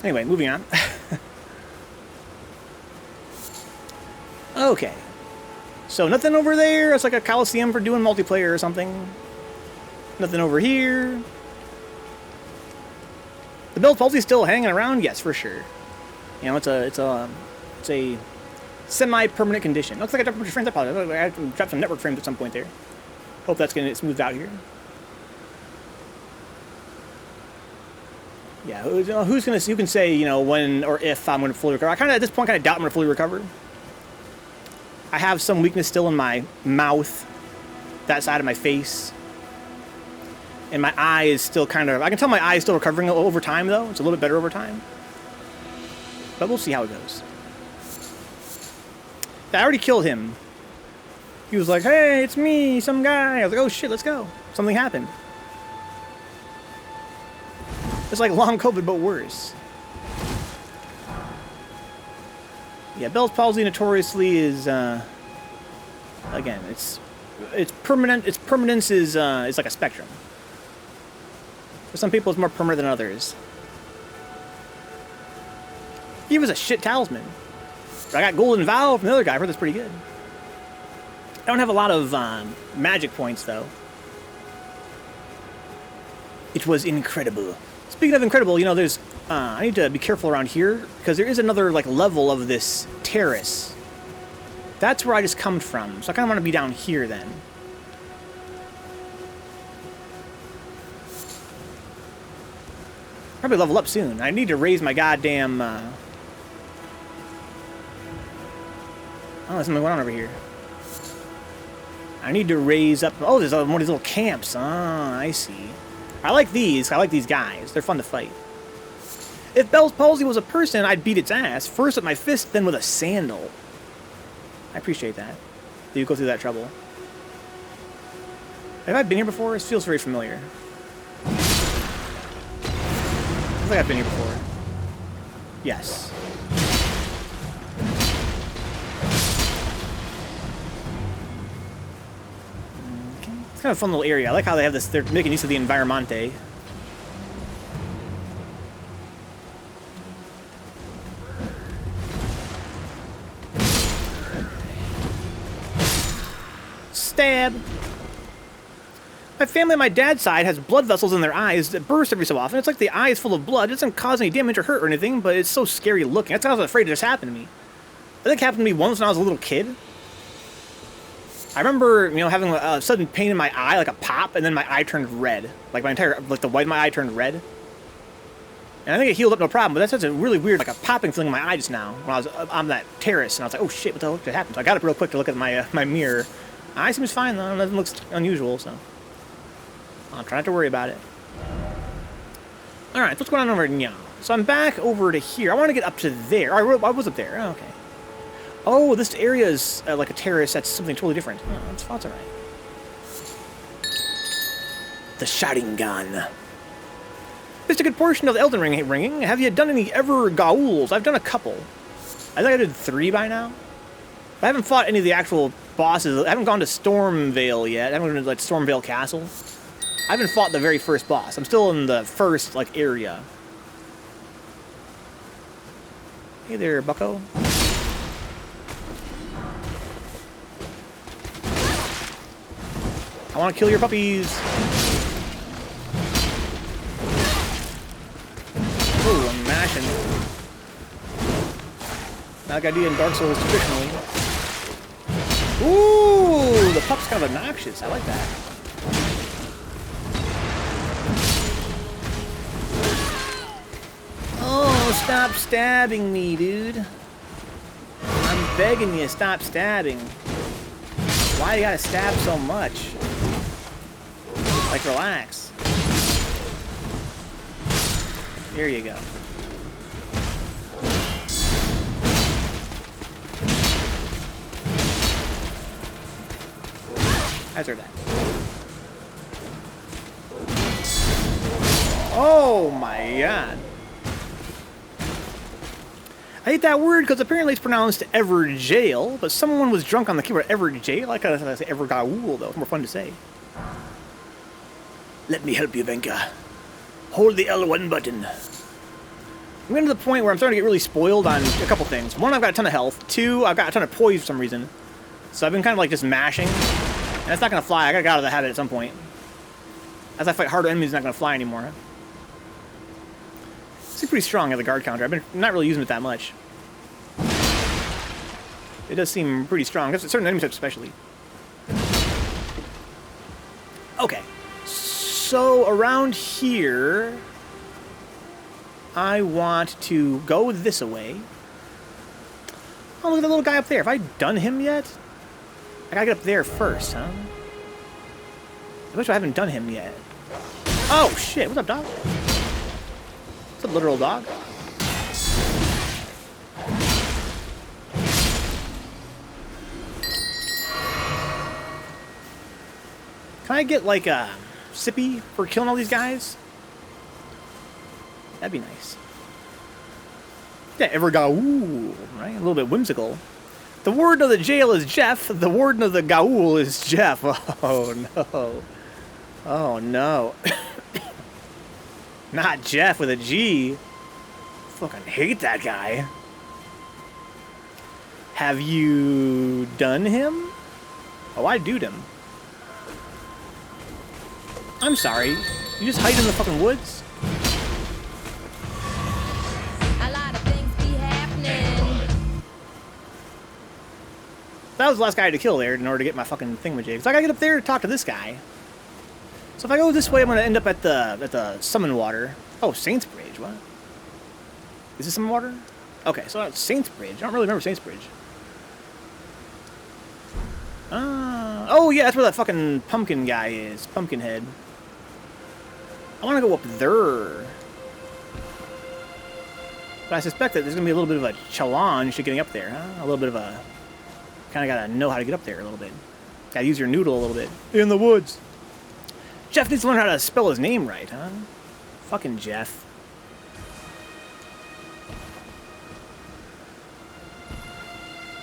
Speaker 1: Anyway, moving on. Okay. So nothing over there. It's like a coliseum for doing multiplayer or something. Nothing over here. The Bell's palsy's still hanging around? Yes, for sure. You know, it's a semi-permanent condition. Looks like I dropped a bunch of frames. I apologize. I have to drop some network frames at some point there. Hope that's going to get smoothed out here. Yeah, who can say, you know, when or if I'm going to fully recover? I kind of, at this point, kind of doubt I'm going to fully recover. I have some weakness still in my mouth, that side of my face. And my eye is still kind of, I can tell my eye is still recovering over time, though. It's a little bit better over time. But we'll see how it goes. I already killed him. He was like, hey, it's me, some guy. I was like, oh shit, let's go. Something happened. It's like long COVID, but worse. Yeah, Bell's palsy notoriously is, again, it's permanent. Its permanence is like a spectrum. For some people, it's more permanent than others. He was a shit talisman. I got Golden Vow from the other guy. I heard that's pretty good. I don't have a lot of magic points, though. It was incredible. Speaking of incredible, you know, there's... I need to be careful around here, because there is another, like, level of this terrace. That's where I just come from, so I kind of want to be down here, then. Probably level up soon. I need to raise my goddamn... Oh, there's something going on over here. I need to raise up... Oh, there's one of these little camps. Ah, I see. I like these. I like these guys. They're fun to fight. If Bell's palsy was a person, I'd beat its ass. First with my fist, then with a sandal. I appreciate that. That you go through that trouble. Have I been here before? This feels very familiar. I think I've been here before. Yes. It's kind of a fun little area. I like how they have this, they're making use of the environmente. Stab! My family on my dad's side has blood vessels in their eyes that burst every so often. It's like the eye is full of blood. It doesn't cause any damage or hurt or anything, but it's so scary looking. That's why I was afraid it just happened to me. I think it happened to me once when I was a little kid. I remember, you know, having a sudden pain in my eye, like a pop, and then my eye turned red. Like the white of my eye turned red. And I think it healed up no problem, but that's such a really weird, like a popping feeling in my eye just now when I was on that terrace, and I was like, oh shit, what the hell just happened? So I got up real quick to look at my my mirror. My eye seems fine though, nothing looks unusual, so I'll try not to worry about it. Alright, what's going on over here? So I'm back over to here. I want to get up to there. I was up there. Oh, okay. Oh, this area is like a terrace. That's something totally different. Oh, that's alright. The shouting gun. Just a good portion of the Elden Ring ringing. Have you done any ever Gauls? I've done a couple. I think I did 3 by now. I haven't fought any of the actual bosses. I haven't gone to Stormvale yet. I haven't gone to like Stormvale Castle. I haven't fought the very first boss. I'm still in the first like area. Hey there, bucko. I want to kill your puppies. Ooh, I'm mashing. Not like I do in Dark Souls traditionally. Ooh, the pup's kind of obnoxious. I like that. Oh, stop stabbing me, dude. I'm begging you, stop stabbing. Why you gotta stab so much? Like, relax. Here you go. That's her dead. Oh my god. I hate that word because apparently it's pronounced Everjail, but someone was drunk on the keyboard. Everjail? I gotta say Evergaul though. It's more fun to say. Let me help you, Venka. Hold the L1 button. I'm getting to the point where I'm starting to get really spoiled on a couple things. One, I've got a ton of health. Two, I've got a ton of poise for some reason. So I've been kind of like just mashing. And that's not going to fly. I got to get out of the habit at some point. As I fight harder enemies, it's not going to fly anymore. It's pretty strong as a guard counter. I've been not really using it that much. It does seem pretty strong. That's certain enemy types especially. Okay. So around here, I want to go this way. Oh, look at the little guy up there. Have I done him yet? I gotta get up there first, huh? I bet you I haven't done him yet. Oh, shit. What's up, dog? What's up, literal dog? Can I get, like, a sippy for killing all these guys? That'd be nice. Yeah, Evergaul, right? A little bit whimsical. The warden of the jail is Jeff. The warden of the Gaul is Jeff. Oh, no. Oh, no. Not Jeff with a G. Fucking hate that guy. Have you done him? Oh, I dooed him. I'm sorry. You just hide in the fucking woods?
Speaker 2: A lot of things be happening.
Speaker 1: That was the last guy to kill there in order to get my fucking thingamajig. So I gotta get up there to talk to this guy. So if I go this way, I'm gonna end up at the Summon Water. Oh, Saints Bridge. What? Is this Summon Water? Okay, so it's Saints Bridge. I don't really remember Saints Bridge. Oh yeah, that's where that fucking pumpkin guy is. Pumpkinhead. I want to go up there. But I suspect that there's going to be a little bit of a challenge to getting up there, huh? A little bit of a... Kind of got to know how to get up there a little bit. Got to use your noodle a little bit. In the woods. Jeff needs to learn how to spell his name right, huh? Fucking Jeff.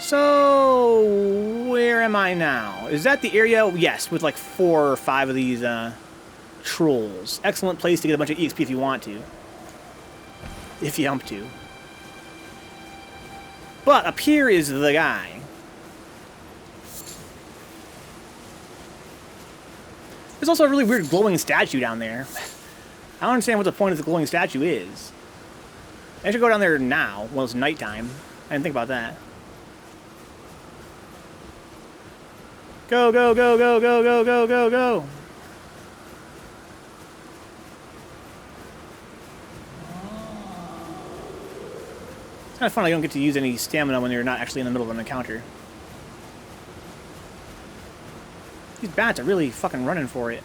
Speaker 1: So... where am I now? Is that the area? Yes, with like 4 or 5 of these, trolls. Excellent place to get a bunch of EXP if you want to. If you hump to. But up here is the guy. There's also a really weird glowing statue down there. I don't understand what the point of the glowing statue is. I should go down there now. Well, it's nighttime. I didn't think about that. Go, go, go, go, go, go, go, go, go. It's kind of fun I don't get to use any stamina when you're not actually in the middle of an encounter. These bats are really fucking running for it.